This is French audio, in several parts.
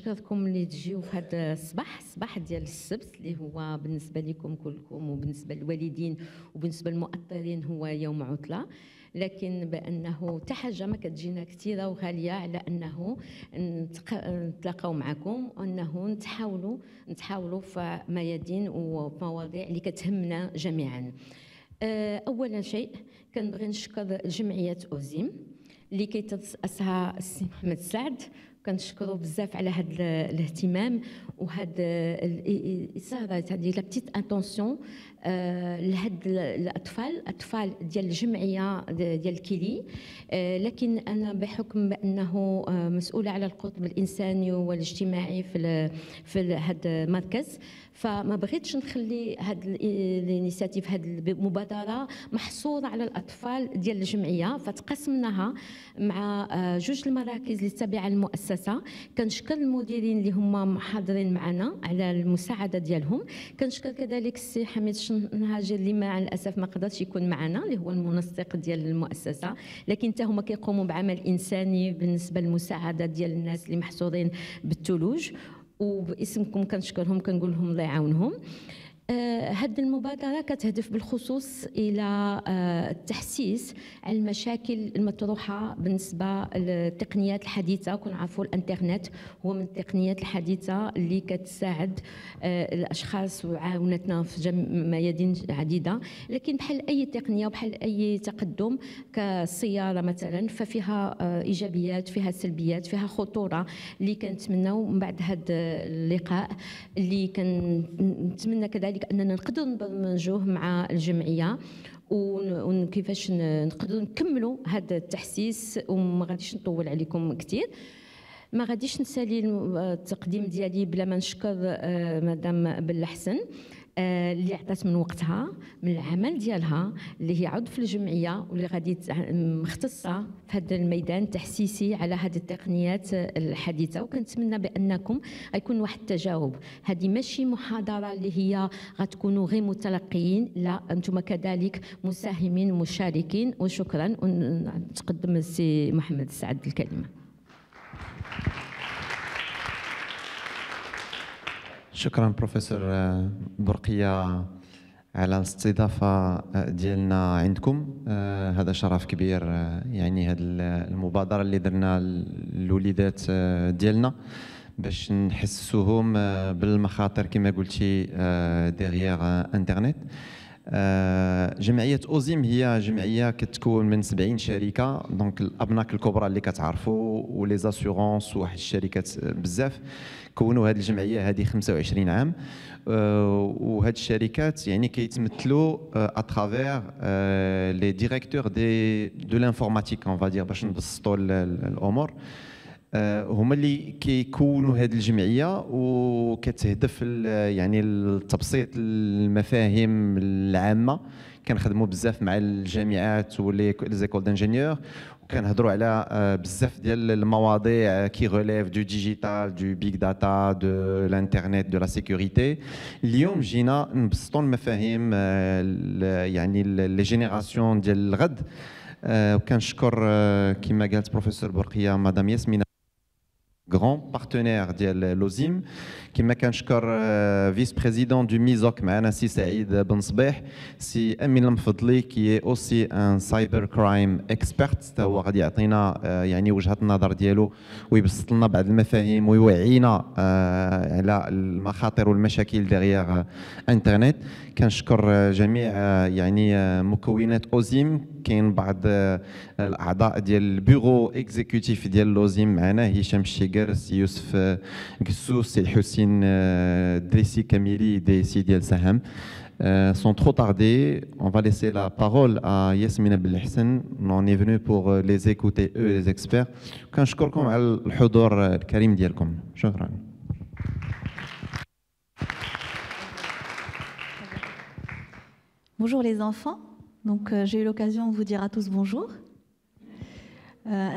كنشكركم اللي تجيو في هذا الصباح ديال السبت اللي هو بالنسبه لكم كلكم وبالنسبه للوالدين وبالنسبه للمؤطرين هو يوم عطله، لكن بانه حتى حاجه ما كتجينا كثيره وغاليه على انه نتلاقاو معكم وانه نتحاولوا في ميادين ومواضيع اللي كتهمنا جميعا. اولا شيء كنبغي نشكر جمعيه اوزيم اللي كيترأسها السي محمد سعد، كنشكروا بزاف على هذا الاهتمام وهذا الاصرار، هذه لا بتيت اتونسيون لهاد الاطفال ديال الجمعيه ديال كيلي. لكن انا بحكم بانه مسؤوله على القطب الانساني والاجتماعي في هذا المركز، فما بغيتش نخلي هاد الانيشيتيف هاد المبادره محصوره على الاطفال ديال الجمعيه، فتقسمناها مع جوج المراكز اللي تابعه للمؤسسه. كنشكر المديرين اللي هما محاضرين معنا على المساعده ديالهم. كنشكر كذلك السي حميد الشنهاجي اللي مع الاسف ما قدرش يكون معنا، اللي هو المنسق ديال المؤسسه، لكن حتى هما كيقوموا بعمل انساني بالنسبه للمساعده ديال الناس اللي محصورين بالثلوج، وباسمكم كنشكرهم كنقول لهم الله يعاونهم. هذه المبادرة كتهدف بالخصوص إلى التحسيس على المشاكل المطروحة بالنسبة للتقنيات الحديثة. كنعرفوا الانترنت هو من التقنيات الحديثة اللي كتساعد الأشخاص وعاونتنا في ميادين عديدة، لكن بحال أي تقنية وبحال أي تقدم كالسيارة مثلا ففيها إيجابيات فيها سلبيات فيها خطورة اللي كنتمناو من بعد هذا اللقاء اللي كنتمنى كذلك اننا نقدروا نبرمجوه مع الجمعيه وكيفاش نقدروا نكملوا هذا التحسيس. وما غاديش نطول عليكم كثير، ما غاديش نسالي التقديم ديالي بلا ما نشكر مدام بلحسن اللي عطات من وقتها من العمل ديالها، اللي هي عضو في الجمعيه واللي غادي مختصه في هذا الميدان التحسيسي على هذه التقنيات الحديثه. وكنتمنى بانكم غيكون واحد التجاوب، هذه ماشي محاضره اللي هي غتكونوا غير متلقيين، لا انتم كذلك مساهمين ومشاركين. وشكرا، ونتقدم السي محمد سعد الكلمه. شكرا بروفيسور برقية على الاستضافة ديالنا عندكم. هذا شرف كبير، يعني هذه المبادرة اللي درنا للوليدات ديالنا باش نحسوهم بالمخاطر كما قلتي ديغيغ انترنت. جمعية أوزيم هي جمعية كتكون من 70 شركة، دونك الأبناك الكبرى اللي كتعرفوا ولي زاسيورونس وواحد الشركات بزاف كونوا هذه الجمعية هذه 25 عام. وهاد الشركات يعني كيتمثلوا اترافير لي ديريكتور دو لانفورماتيك اون فادير باش نبسطوا الامور. هما اللي كيكونوا هذه الجمعيه وكتهدف يعني لتبسيط المفاهيم العامه. كنخدموا بزاف مع الجامعات ولي زيكول دانجينيور، وكنهضروا على بزاف ديال المواضيع كي ريليف دو ديجيتال دو بيج داتا دو الانترنت دو لا سيكوريتي. اليوم جينا نبسطوا المفاهيم يعني لي جينيراسيون ديال الغد. وكنشكر كما قالت بروفيسور برقيه مدام ياسمين grand partenaire ديال لوزيم، كما كنشكر فيس بريزيدون دو ميزوك معنا سي سعيد بن صبيح، سي امين المفضلي كي اوسي ان سايبر كرايم اكسبيرت، حتى هو غادي يعطينا يعني وجهه النظر ديالو ويبسط لنا بعض المفاهيم ويوعينا على المخاطر والمشاكل ديغيغ انترنت. كنشكر جميع يعني مكونات اوزيم. كاين بعض الاعضاء ديال البيرو اكزيكوتيف ديال لوزيم معنا، هشام الشيقر، سي يوسف قسوس، سي الحسين دريسي كاميري دي سي ديال سهم. Sans trop tarder, on va laisser la parole à Yasmina Belhassan. On est venu pour les écouter, eux, les experts. كنشكركم على الحضور الكريم ديالكم. شكرا. Bonjour les enfants. Donc j'ai eu l'occasion de vous dire à tous bonjour.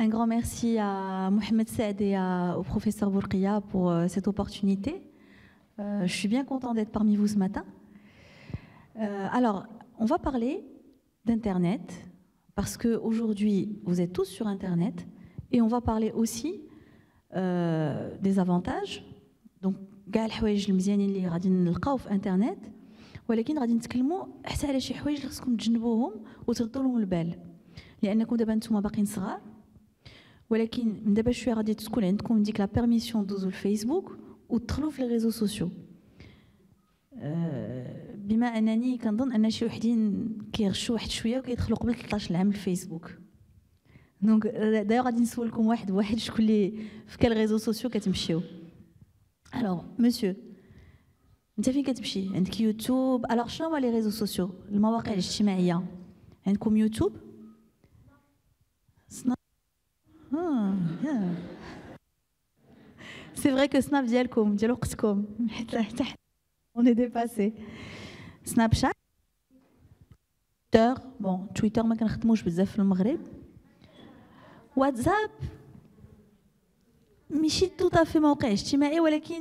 Un grand merci à Mohamed Saad et au professeur Bourqiya pour cette opportunité. Je suis bien content d'être parmi vous ce matin. Alors, on va parler d'Internet parce qu'aujourd'hui, vous êtes tous sur Internet et on va parler aussi des avantages. Donc كاع الحوايج المزيانين اللي غادي نلقاو في انترنت، ولكن غادي نتكلموا حتى على شي حوايج اللي خصكم تجنبوهم وتردوا لهم البال، لانكم دابا نتوما باقيين صغار، ولكن من دابا شويه غادي تكون عندكم ديك لا بيرميسيون دوزو الفيسبوك وتدخلوا في لي ريزو سوسيو. بما انني كنظن ان شي وحدين كيغشوا واحد شويه وكيدخلوا قبل 13 عام الفيسبوك. دونك دايوغ غادي نسولكم واحد بواحد شكون اللي في كال ريزو سوسيو كتمشيو. الوغ مسيو انت فين كتمشي؟ عندك يوتيوب. الوغ شنو هما لي ريزو سوسيو المواقع الاجتماعيه؟ عندكم يوتيوب، سناب. سي فري كو سناب ديالكم ديال وقتكم حتى on est dépassé. سناب شات، تويتر. بون تويتر ما كنخدموش بزاف في المغرب. واتساب ماشي توتا في موقع اجتماعي، ولكن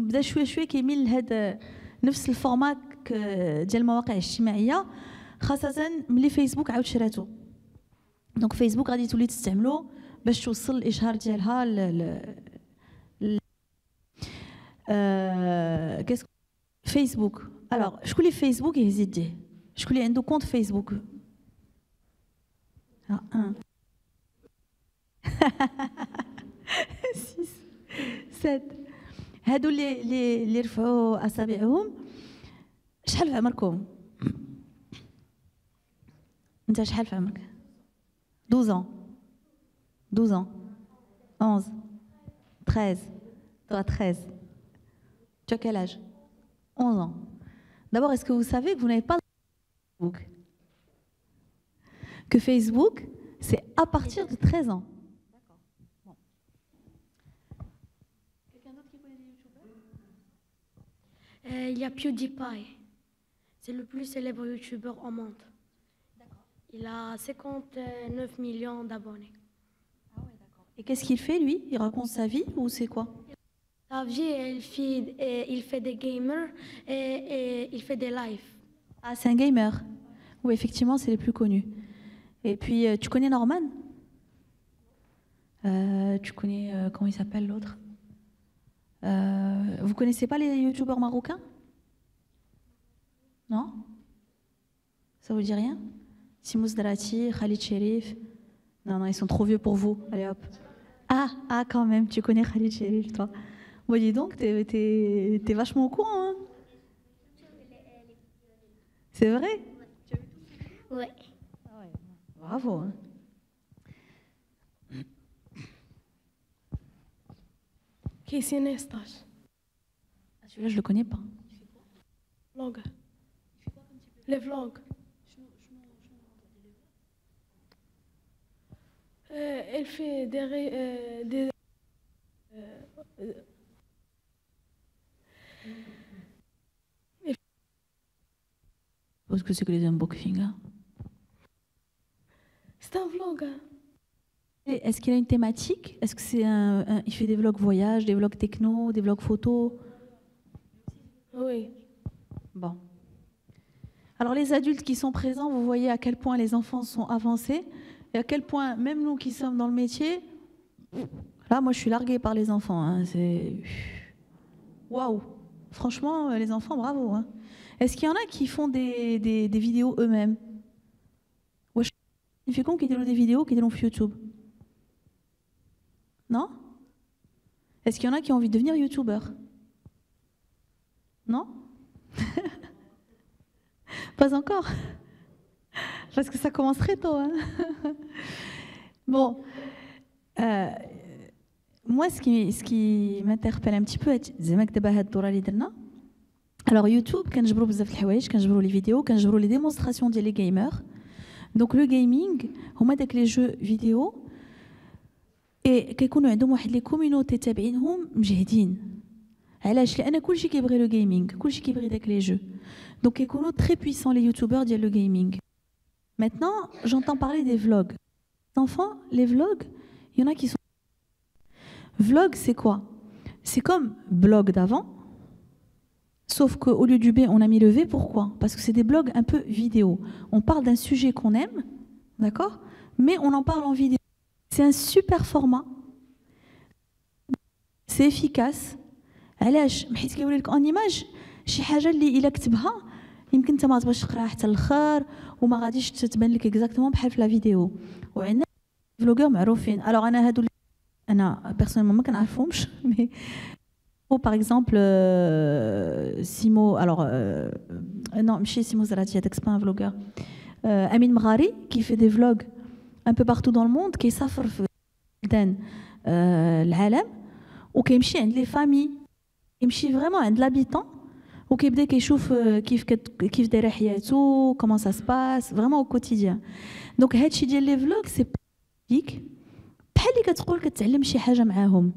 بدا شويه شويه كيميل لهذا نفس الفورمات ديال المواقع الاجتماعيه، خاصه ملي فيسبوك عاود شراتو. دونك فيسبوك غادي تولي تستعملو باش توصل الاشهار ديالها كاس فيسبوك. الوغ شكون اللي فيسبوك يهز يديه؟ شكون اللي عنده كونت فيسبوك؟ سات. هادو اللي رفعوا اصابعهم. شحال في عمركم؟ انت شحال في عمرك؟ 12 ans 12 ans 11 13. Toi 13. Tu as quel âge? 11 ans. D'abord, est-ce que vous savez que vous n'avez pas Facebook? Que Facebook, c'est à partir de 13 ans. D'accord. Bon. Quelqu'un d'autre qui connaît les youtubeurs? Il y a PewDiePie. C'est le plus célèbre youtubeur au monde. D'accord. Il a 59 millions d'abonnés. Ah ouais, d'accord. Et qu'est-ce qu'il fait, lui? Il raconte sa vie ou c'est quoi? Sa vie, il fait des gamers et il fait des lives. Ah, c'est un gamer. Oui, effectivement, c'est les plus connus. Et puis, tu connais Norman? Tu connais, comment il s'appelle l'autre? Vous connaissez pas les youtubeurs marocains? Non? Ça vous dit rien? Simous Drati, Khalid Cherif? Non, non, ils sont trop vieux pour vous. Allez hop. Ah, quand même, tu connais Khalid Cherif, toi. Bon, dis donc, t'es vachement au courant, hein? C'est vrai? Ouais. Ah ouais. Bravo. Hein. Casey Neistat. Celui-là, je le connais pas. Vlog. Les vlogs. Elle fait des Qu'est-ce que c'est que les unboxings là? C'est un vlog. Est-ce qu'il a une thématique? Est-ce que c'est il fait des vlogs voyage, des vlogs techno, des vlogs photos? Oui. Bon. Alors les adultes qui sont présents, vous voyez à quel point les enfants sont avancés et à quel point même nous qui sommes dans le métier, là moi je suis larguée par les enfants. Hein. C'est waouh. Franchement les enfants bravo. Hein. Est-ce qu'il y en a qui font des vidéos eux-mêmes? Wesh, il fait qu'on qui déroule des vidéos qui déroulent sur YouTube? Non? Est-ce qu'il y en a qui ont envie de devenir youtubeur? Non? Pas encore. Parce que ça commence très tôt. Hein. Bon. Moi, ce qui m'interpelle un petit peu, alors YouTube, quand je vois les vidéos, quand je vois les démonstrations des gamers, donc le gaming, on met les jeux vidéo et كيكونوا عندهم واحد لي كوميونيتي تابعينهم مجهدين. علاش؟ لان كلشي كيبغي لو جيمنج، كلشي كيبغي داك لي جو. Donc كيكونوا très puissants les youtubeurs ديال le gaming. Maintenant, j'entends parler des vlogs. Les enfants, les vlogs, il y en a qui sont... Vlog, c'est quoi? C'est comme blog d'avant, sauf qu'au lieu du B, on a mis le V. Pourquoi? Parce que c'est des blogs un peu vidéo. On parle d'un sujet qu'on aime, d'accord? Mais on en parle en vidéo. C'est un super format. سي افيكاس. علاش؟ حيت كيوري لك اون ايماج شي حاجه اللي الا كتبها يمكن انت ما تبغاش تقراها حتى الاخر وما غاديش تبان لك اكزاكتومون بحال في لا فيديو. وعندنا فلوغور معروفين. الوغ انا هادو انا بيرسونيلمون ما كنعرفهمش مي par exemple Simo alors non ماشي سيمو زراتي هذاك سبا فلوغور امين مغاري qui fait des vlogs un peu partout dans le monde كيسافر في بلدان العالم وكيمشي عند لي فامي يمشي فريمون عند لابيتون وكيبدا كيشوف كيف دايره حياته كومون سا سباس فريمون او كوتيديان. دونك هادشي ديال لي فلوغ سي بيك بحال اللي كتقول كتعلم شي حاجه معاهم.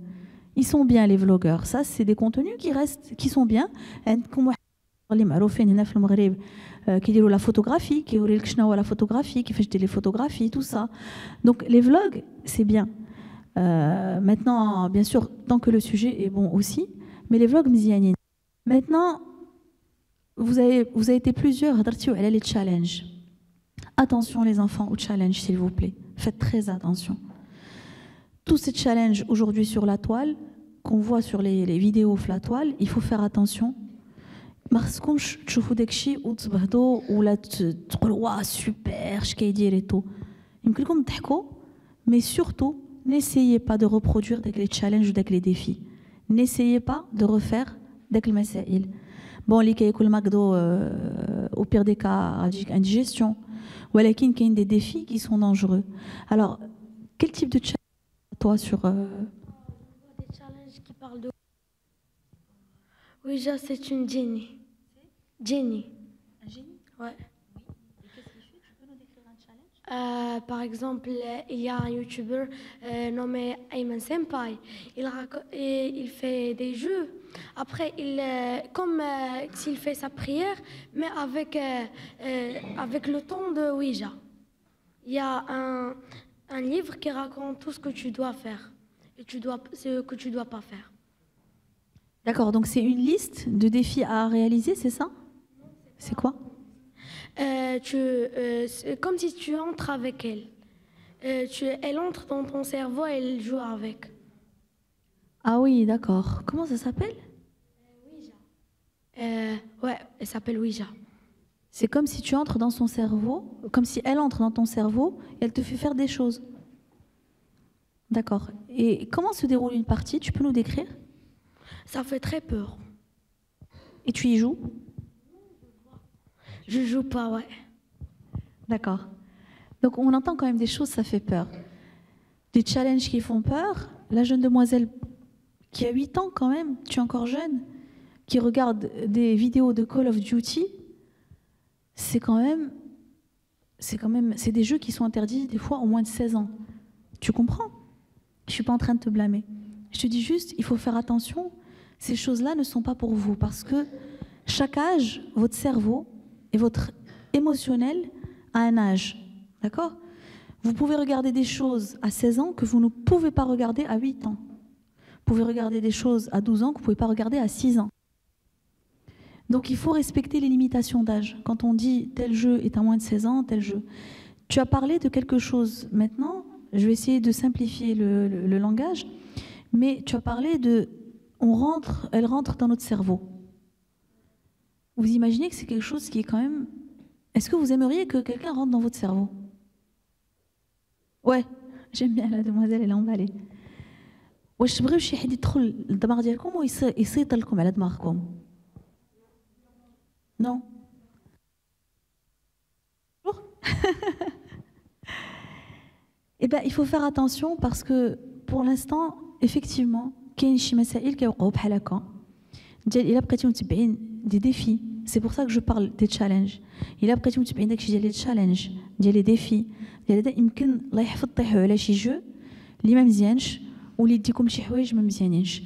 ils sont bien les vlogueurs, ça c'est des contenus qui restent qui sont bien. عندكم واحد اللي معروفين هنا في المغرب كيديروا لا فوتوغرافي كيوري لك شنو هو لا فوتوغرافي كيفاش دير لي فوتوغرافي تو سا. دونك les vlogs c'est bien. Maintenant bien sûr tant que le sujet est bon aussi mais les vlogs مزيانين. Maintenant vous avez été plusieurs هضرتيو على les challenges. Attention les enfants aux challenges s'il vous plaît. Faites très attention. Tous ces challenges aujourd'hui sur la toile, qu'on voit sur les vidéos sur la toile, il faut faire attention. ما خصكمش تشوفوا داكشي وتبهضوا ولا تقولوا واه سوبر اش كيدير et tout. يمكن لكم تضحكوا mais surtout n'essayez pas de reproduire داك les challenges ou داك les défis. N'essayez pas de refaire داك المسائل. Bon اللي كياكل ماكدو au pire des cas غاديك indigestion ولكن كاين des défis qui sont dangereux. Alors quel type de challenge toi sur des challenges qui parlent de Ouija, c'est une génie. Génie. un génie? Ouais. Et qu'est-ce qu'il fait? Tu peux nous décrire un challenge? Par exemple, il y a un youtubeur nommé Ayman Senpai. Il fait des jeux. Après, comme s'il fait sa prière, mais avec le ton de Ouija. Il y a un livre qui raconte tout ce que tu dois faire et ce que tu dois pas faire. D'accord, donc c'est une liste de défis à réaliser, c'est ça? C'est quoi? C'est comme si tu entres avec elle. Elle entre dans ton cerveau et elle joue avec. Ah oui, d'accord. Comment ça s'appelle? Ouija. Ouais, elle s'appelle Ouija. C'est comme si tu entres dans son cerveau, comme si elle entre dans ton cerveau et elle te fait faire des choses. D'accord. Et comment se déroule une partie? Tu peux nous décrire? Ça fait très peur. Et tu y joues? Je joue pas, ouais. D'accord. Donc on entend quand même des choses, ça fait peur. Des challenges qui font peur. La jeune demoiselle qui a 8 ans quand même, tu es encore jeune, qui regarde des vidéos de Call of Duty, c'est des jeux qui sont interdits des fois au moins de 16 ans. Tu comprends? Je suis pas en train de te blâmer. Je te dis juste, il faut faire attention. Ces choses-là ne sont pas pour vous parce que chaque âge, votre cerveau et votre émotionnel a un âge. D'accord? Vous pouvez regarder des choses à 16 ans que vous ne pouvez pas regarder à 8 ans. Vous pouvez regarder des choses à 12 ans que vous ne pouvez pas regarder à 6 ans. Donc il faut respecter les limitations d'âge. Quand on dit tel jeu est à moins de 16 ans, tel jeu. Tu as parlé de quelque chose maintenant, je vais essayer de simplifier le langage, mais tu as parlé de elle rentre dans notre cerveau. Vous imaginez que c'est quelque chose qui est quand même... Est-ce que vous aimeriez que quelqu'un rentre dans votre cerveau? Ouais, j'aime bien la demoiselle, elle est emballée. واش تبغيو شي حد يدخل للدماغ ديالكم ويسيطر لكم على دماغكم؟ Non. Eh ben, il faut faire attention parce que pour l'instant, effectivement, كاين شي مسائل كيوقعوا بحال هكا. إلا بقيتي متبعين des défis, c'est pour ça que je parle des challenges. إلا بقيتي متبعين داكشي ديال les challenges, ديال les défis, ديال هذا يمكن الله يحفظ طيحوا على شي جو اللي ما مزيانش واللي يديكم شي حوايج ما مزيانينش.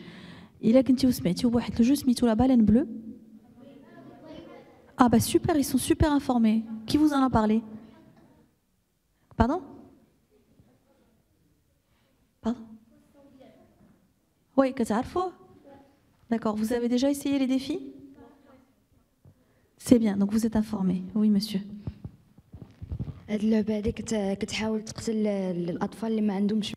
إلا كنتي وسمعتي بواحد لو جو سميتو لا بالين بلو. Ah bah super, ils sont super informés. Qui vous en a parlé? Pardon? Pardon? Oui, كتعرفوا? D'accord, vous avez déjà essayé les défis? C'est bien, donc vous êtes informés. Oui, monsieur. هاد اللعبة هادي كتحاول تقتل الأطفال اللي ما عندهمش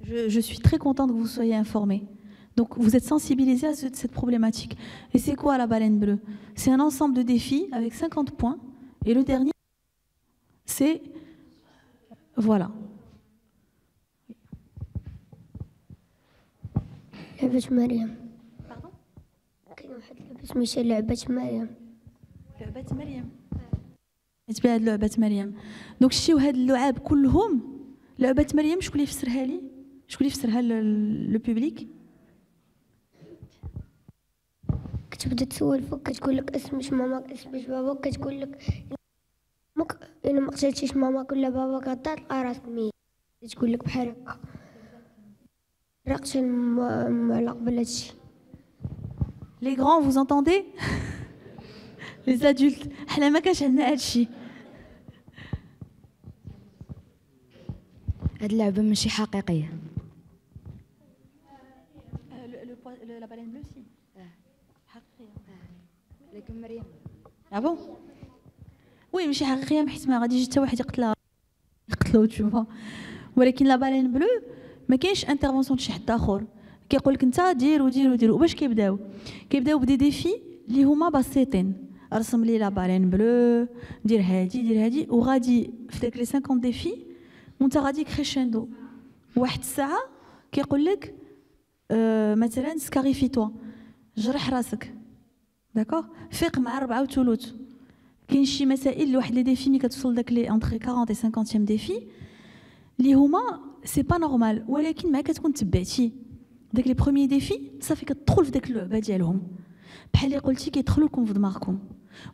Je suis très contente que vous soyez informés. Donc, vous êtes sensibilisés à cette problématique. Et c'est quoi la baleine bleue? C'est un ensemble de défis avec 50 points. Et le dernier, c'est... Voilà. لعبة مريم. Pardon? كاين واحد لعبة سميتها لعبة مريم. لعبة مريم. تبع لعبة مريم. دونك شتيو هاد اللعاب كلهم لعبة مريم شكون اللي يفسرها لي؟ شكون اللي يفسرها لو بوبليك؟ كتبدا تسول فوق كتقول لك اسمش ماماك اسمش باباك كتقول لك الا ما قتلتيش ماماك ولا باباك غدا تلقى راسك ميت تقول لك بحال هكا رقص على قبل هادشي. Les grands, vous entendez? Les adultes, حنا ما كانش عندنا هادشي. هاد اللعبة ماشي حقيقية. La baleine bleue, si. لكن مريم. Ah bon? Oui, ماشي حقيقية حيت ما غادي يجي حتى واحد يقتلو تشوفها. ولكن لا بالين بلو ما كاينش انترفونسيون شي حد اخر كيقول لك انت دير ودير ودير. وباش كيبداو بدي ديفي اللي هما بسيطين. ارسم لي لا بالين بلو، دير هادي وغادي في داك لي 50 ديفي وانت غادي كريشندو. واحد الساعه كيقول لك مثلا سكاريفي توا، جرح راسك داكوغ، فيق مع 4 كاين شي مسائل لواحد لي ديفي ملي كتوصل داك لي انتري 40 و 50 ديفي اللي هما سي با نورمال. ولكن مع كتكون تبعتي داك لي بروميي ديفي صافي كتدخل في داك اللعبه ديالهم بحال اللي قلتي كيدخلوا لكم في دماغكم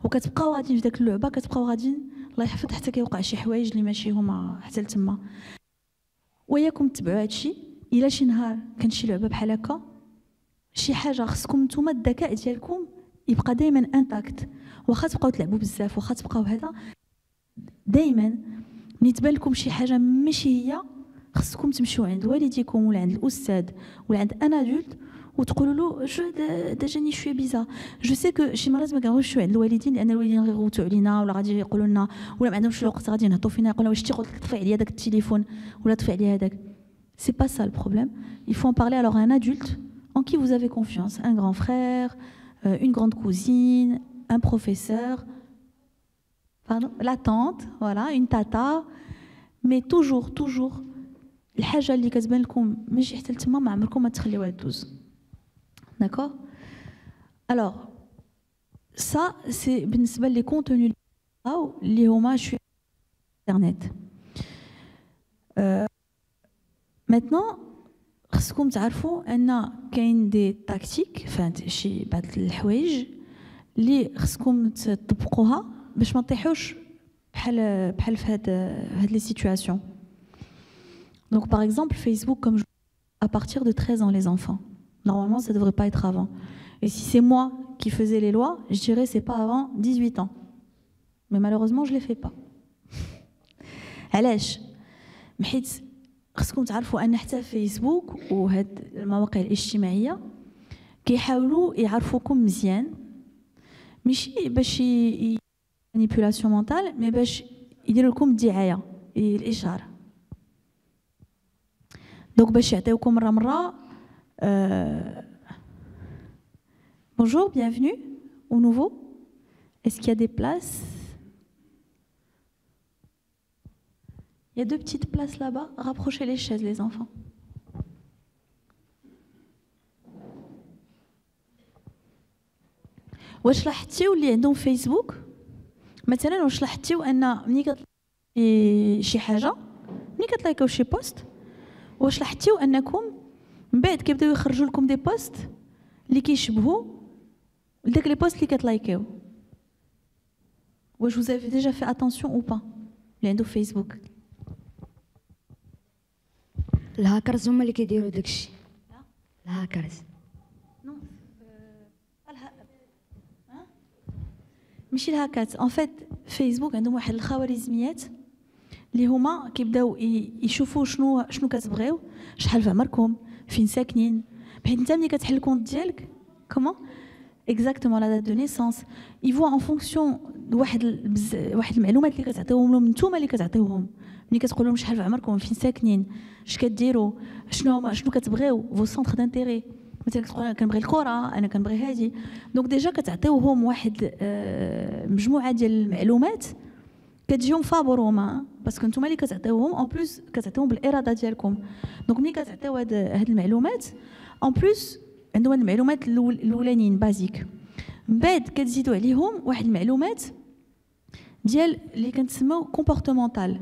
وكتبقاو غاديين في داك اللعبه، كتبقاو غاديين الله يحفظ حتى كيوقع شي حوايج اللي ماشي هما حتى لتما. وياكم تبعوا هادشي. الا شي نهار كان شي لعبه بحال هكا شي حاجه خصكم نتوما الذكاء ديالكم يبقى دائما انتاكت. واخا تبقاو تلعبوا بزاف واخا تبقاو هذا دائما ملي تبان لكم شي حاجه ماشي هي خصكم تمشيو عند والديكم ولا عند الاستاذ ولا عند ان ادولت وتقولوا له جو دا جاني شويه بيزا. جو سي كو شي مرات ما كنغوش عند الوالدين لان الوالدين غيغوتوا علينا ولا غادي يقولوا لنا ولا ما عندهمش الوقت غادي ينهضوا فينا يقولوا واش تيقول لك طفي عليا داك التليفون ولا طفي عليا هذاك. سي با سا le problème. Il faut en parler alors à un adulte en qui vous avez confiance, un grand frère, une grande cousine, un professeur, pardon, la tante, voilà, une tata, mais toujours الحاجه اللي كتبان لكم ماشي حتى لتما ما عمركم ما تخليوها دوز. D'accord? Alors ça c'est بالنسبه لي كونتوني اللي هما شويه انترنت. maintenant خصكم تعرفوا ان كاين دي تاكتيك فهاد شي بعض الحوايج اللي خصكم تطبقوها باش ما تطيحوش بحال في هاد لي سيتوياسيون. Donc par exemple Facebook comme je à partir de 13 ans les enfants. Normalement ça devrait pas être avant. Et si c'est moi qui faisais les lois, je dirais c'est pas avant 18 ans. Mais malheureusement je les fais pas. علاش؟ حيت خصكم تعرفوا ان حتى فيسبوك وهاد المواقع الاجتماعيه كيحاولوا يعرفوكم مزيان ماشي باش مانيبيولاسيون مونتال مي باش يديروا لكم الدعايه الاشهار. دونك باش يعطيوكم مره bonjour, bienvenue au nouveau. Est-ce qu'il y a des places? Il y a 2 petites places là-bas. Rapprochez les chaises, les enfants. واش لاحظتيو اللي عندهم فيسبوك مثلا واش لاحظتيو ان ملي كتلاقي شي حاجه ملي كتلاقيو شي بوست واش لاحظتيو انكم من بعد كيبداو يخرجوا لكم دي بوست اللي كيشبهوا لداك لي بوست اللي كتلايكيو؟ واش vous avez déjà fait attention ou pas اللي عنده فيسبوك؟ الهاكرز هما اللي كيديروا داكشي. الهاكرز ماشي الهاكات. ان فيت فيسبوك عندهم واحد الخوارزميات اللي هما كيبداو يشوفوا شنو كتبغيو، شحال في عمركم، فين ساكنين، بحيث انت ملي كتحل الكونت ديالك كومون exactement la date de naissance. Ils voient en fonction de واحد المعلومات اللي كتعطيوهم لهم نتوما اللي كتعطيوهم. ملي كتقول لهم شحال في عمركم فين ساكنين اش كديروا شنو كتبغيو فو سونتر دانتيري مثلا كتقول انا كنبغي الكره انا كنبغي هادي دونك ديجا كتعطيوهم واحد مجموعه ديال المعلومات كتجيهم فابوروما باسكو نتوما اللي كتعطيوهم اون بليس كتعطيوهم بالاراده ديالكم دونك ملي كتعطيو هاد المعلومات اون بليس عندهم المعلومات الاولانيين بازيك من بعد كتزيدوا عليهم واحد المعلومات ديال اللي كنتسموا كومبورتمونتال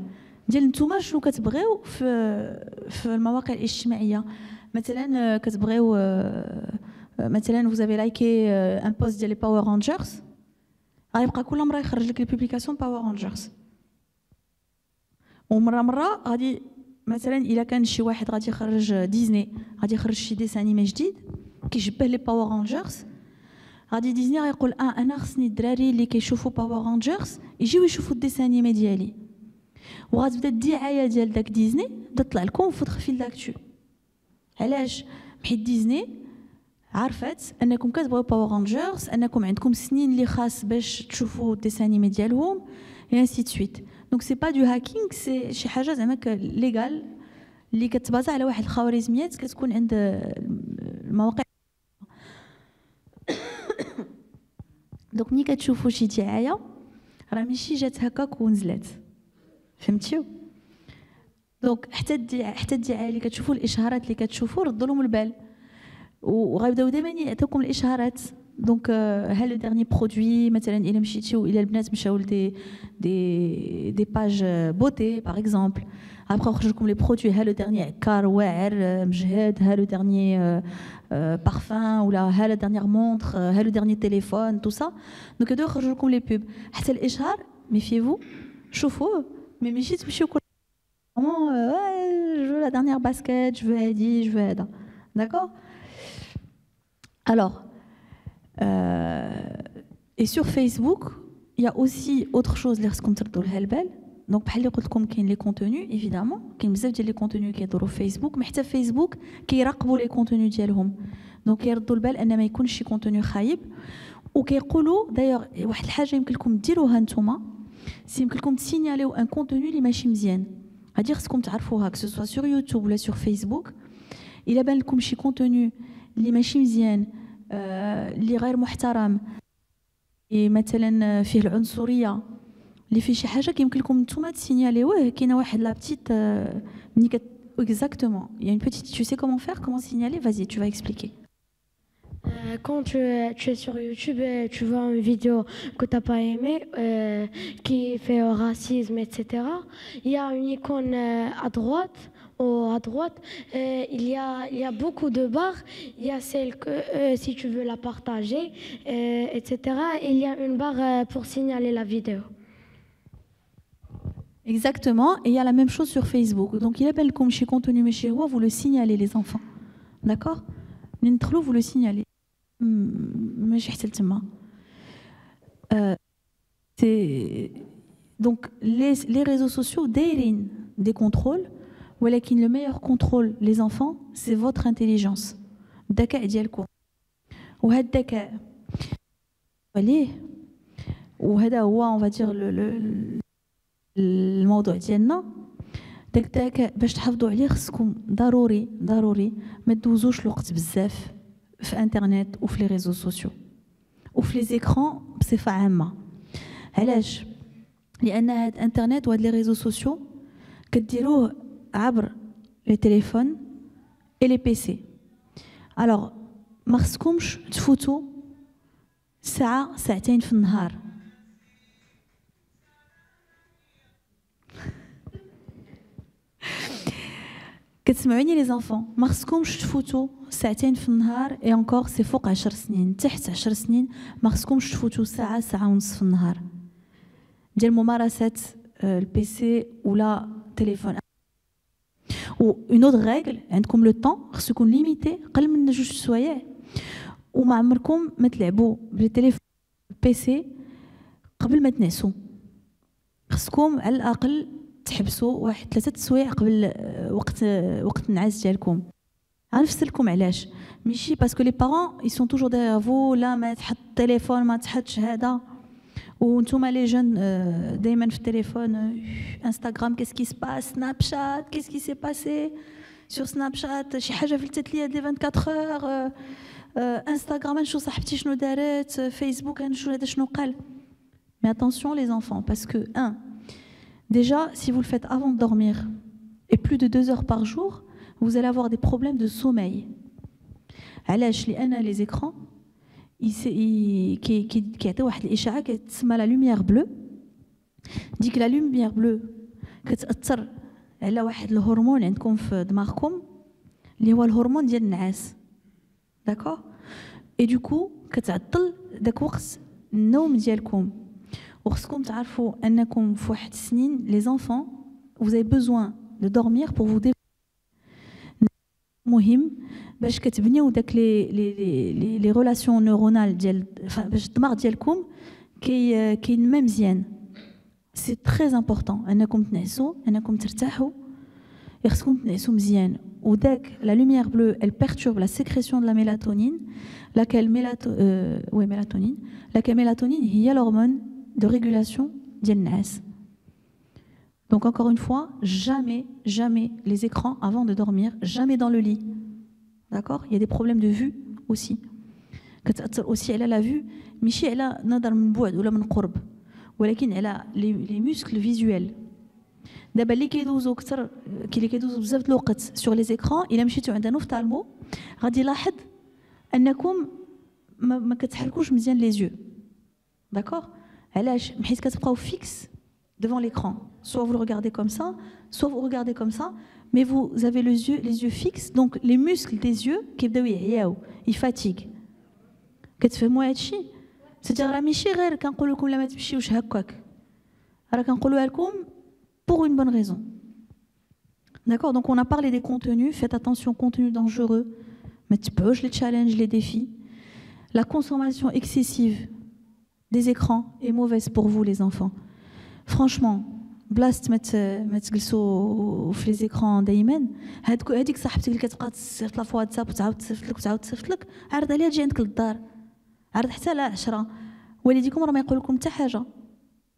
ديال نتوما شنو كتبغيو في المواقع الاجتماعيه مثلا كتبغيو مثلا vous avez liké un post ديال باور رانجرز غيبقى كل مره يخرج لك لي بوبليكاسيون باور رانجرز ومره غادي مثلا الا كان شي واحد غادي يخرج ديزني غادي يخرج شي ديسان انيمي جديد كيشبه لي باور رانجرز غادي ديزني غيقول انا خصني الدراري اللي كيشوفوا باور رانجرز يجيو يشوفوا الديسان انيمي ديالي وغتبدا الدعايه ديال داك ديزني بدا تطلع لكم في الفيل داكتو علاش حيت ديزني عرفت انكم كتبغيو باور رانجرز انكم عندكم سنين اللي خاص باش تشوفوا الديسان انيمي ديالهم اي انسي دو سويت دونك سي با دو هاكينغ سي شي حاجه زعما ليغال اللي كتبازا على واحد الخوارزميات كتكون عند المواقع دونك ملي كتشوفوا شي دعايه راه ماشي جات هكاك ونزلت فهمتيو دونك حتى الدعايه اللي كتشوفوا الاشهارات اللي كتشوفوا ردوا لهم البال وغيبداو دائما يعطيوكم الاشهارات دونك ها لو ديرني برودوي مثلا الا مشيتيو الى البنات مشاو دي باج بوتي باغ اكزومبل ابخي يخرج لكم لي برودوي ها لو ديرني عكار واعر مجهد ها لو ديرني بارفان ولا ها لا ديرنيير مونطر ها لو ديرني تليفون تو سا دونك يبداو يخرجوا لكم لي بوب حتى الاشهار ميفيفو شوفوه مي ماشي تمشيو كل جو لا ديرنيير باسكيت جو هادي جو هذا داكور alors et sur Facebook il y a aussi autre chose اللي خصكم تردوا لها البال دونك بحال اللي قلت لكم كاين لي كونتوني ايفيدامون كاين بزاف ديال لي كونتوني كيدوروا في فيسبوك مي حتى فيسبوك كيراقبوا لي كونتوني ديالهم دونك كيردوا البال ان ما يكونش شي كونتوني خايب وكيقولوا دايوغ واحد الحاجه يمكن لكم ديروها نتوما سي يمكن لكم تسينياليو ان كونتوني اللي ماشي مزيان هادي خصكم تعرفوها كو سوا سور يوتيوب ولا سور فيسبوك الا بان لكم شي كونتوني اللي ماشي مزيان اللي غير محترم مثلا فيه العنصريه اللي فيه شي حاجه كيمكن لكم نتوما تسينياليوه كاينه واحد لا بتيت ملي exactement il y a une petite tu sais comment faire comment signaler vas-y tu vas expliquer Quand tu es sur YouTube et tu vois une vidéo que tu n'as pas aimée, qui fait racisme, etc., il y a une icône à droite, il y a beaucoup de barres. Il y a celle que si tu veux la partager, etc., il y a une barre pour signaler la vidéo. Exactement, et il y a la même chose sur Facebook. Donc il appelle comme chez contenu mais chez vous le signalez les enfants. D'accord ? Vous le signalez. Donc les réseaux sociaux dérivent des contrôles, ولكن le meilleur contrôle les enfants c'est votre intelligence. الذكاء ديالكم. وهذا الذكاء عليه وهذا هو on va dire الموضوع ديالنا داك الذكاء باش تحافظوا عليه خصكم ضروري ما تدوزوش الوقت بزاف في انترنت وفي لي ريزو سوسيو وفي لي زيكران بصفه عامه علاش لان هاد الانترنت وهاد لي ريزو سوسيو كديروه عبر لي تليفون اي لي بيسي الوغ ما خصكمش تفوتوا ساعه ساعتين في النهار كتسمعوني لي زانفون ما خصكمش تفوتوا ساعتين في النهار اي انكور سي فوق 10 سنين تحت 10 سنين ما خصكمش تفوتوا ساعه ونص في النهار ديال ممارسات البيسي ولا التليفون و اون اوتر ريغل عندكم لو طون خصو يكون ليميتي قل من 2 سوايع وما عمركم ما تلعبوا بالتليفون البيسي قبل ما تنعسوا خصكم على الاقل تحبسوا واحد 3 سوايع قبل وقت النعاس ديالكم غنفسرلكم علاش. ماشي باسكو لي بارون ils sont toujours derrière vous لا ما تحط التليفون ما تحطش هذا وانتوما لي جون دائما في التليفون انستغرام كيس كي سباس سناب شات كيس كي سي باسي سور سناب شات شي حاجه فلتت ليا دي 24 اور انستغرام نشوف صاحبتي شنو دارت فيسبوك نشوف هذا شنو قال. Mais attention les enfants parce que déjà si vous le faites avant de dormir et plus de 2 heures par jour vous allez avoir des problèmes de sommeil. علاش؟ لأن les écrans كيعطيو واحد الإشعاع كتسمى لا لوميير بلو. ديك لا لوميير بلو كتأثر على واحد الهرمون عندكم في دماغكم اللي هو الهرمون ديال النعاس. داكور؟ اي دوكو كتعطل داك وقت النوم ديالكم. وخصكم تعرفوا انكم في واحد السنين les enfants vous avez besoin de dormir pour vous مهم باش كتبنيو داك لي ريلاسيون نورونال ديال باش الدماغ ديالكم كينمى مزيان. سي تري امبورطون انكم تنعسوا انكم ترتاحوا خصكم تنعسوا مزيان. وداك لا لوميير بلو elle perturbe la sécrétion de la mélatonine laquelle mélatonine هي l'hormone de régulation ديال النعاس. Donc encore une fois, jamais les écrans avant de dormir, jamais dans le lit. D'accord? Il y a des problèmes de vue aussi. كتأثر aussi على la vue ماشي على نظر من بعد ولا من قرب ولكن على les muscles visuels. دابا اللي كيدوزو اكثر اللي كيدوزو بزاف د الوقت sur les écrans الا مشيتو عند ان اوفتالمو غادي يلاحظ انكم ما كتحركوش مزيان les yeux. D'accord? علاش؟ حيت كتبقاو فيكس devant l'écran. Soit vous le regardez comme ça, soit vous regardez comme ça, mais vous avez les yeux fixes, donc les muscles des yeux ils fatiguent. كتفهموا هادشي؟ c'est-à-dire راه ماشي غير كنقول لكم لا ما تمشيوش هكاك، راه كنقولوها لكم pour une bonne raison. D'accord? Donc on a parlé des contenus, faites attention, contenus dangereux, mais تبعوش les challenges, les défis. La consommation excessive des écrans est mauvaise pour vous les enfants. فرانشمون بلاصه ما تجلسوا في لي زيكرون دائما هذيك صاحبتك اللي كتبقى تصيفط لها في واتساب وتعاود تصيفط لك وتعاود تصيفط لك عرض عليها تجي عندك للدار عرض حتى على 10 والديكم راه ما يقول لكم حتى حاجه.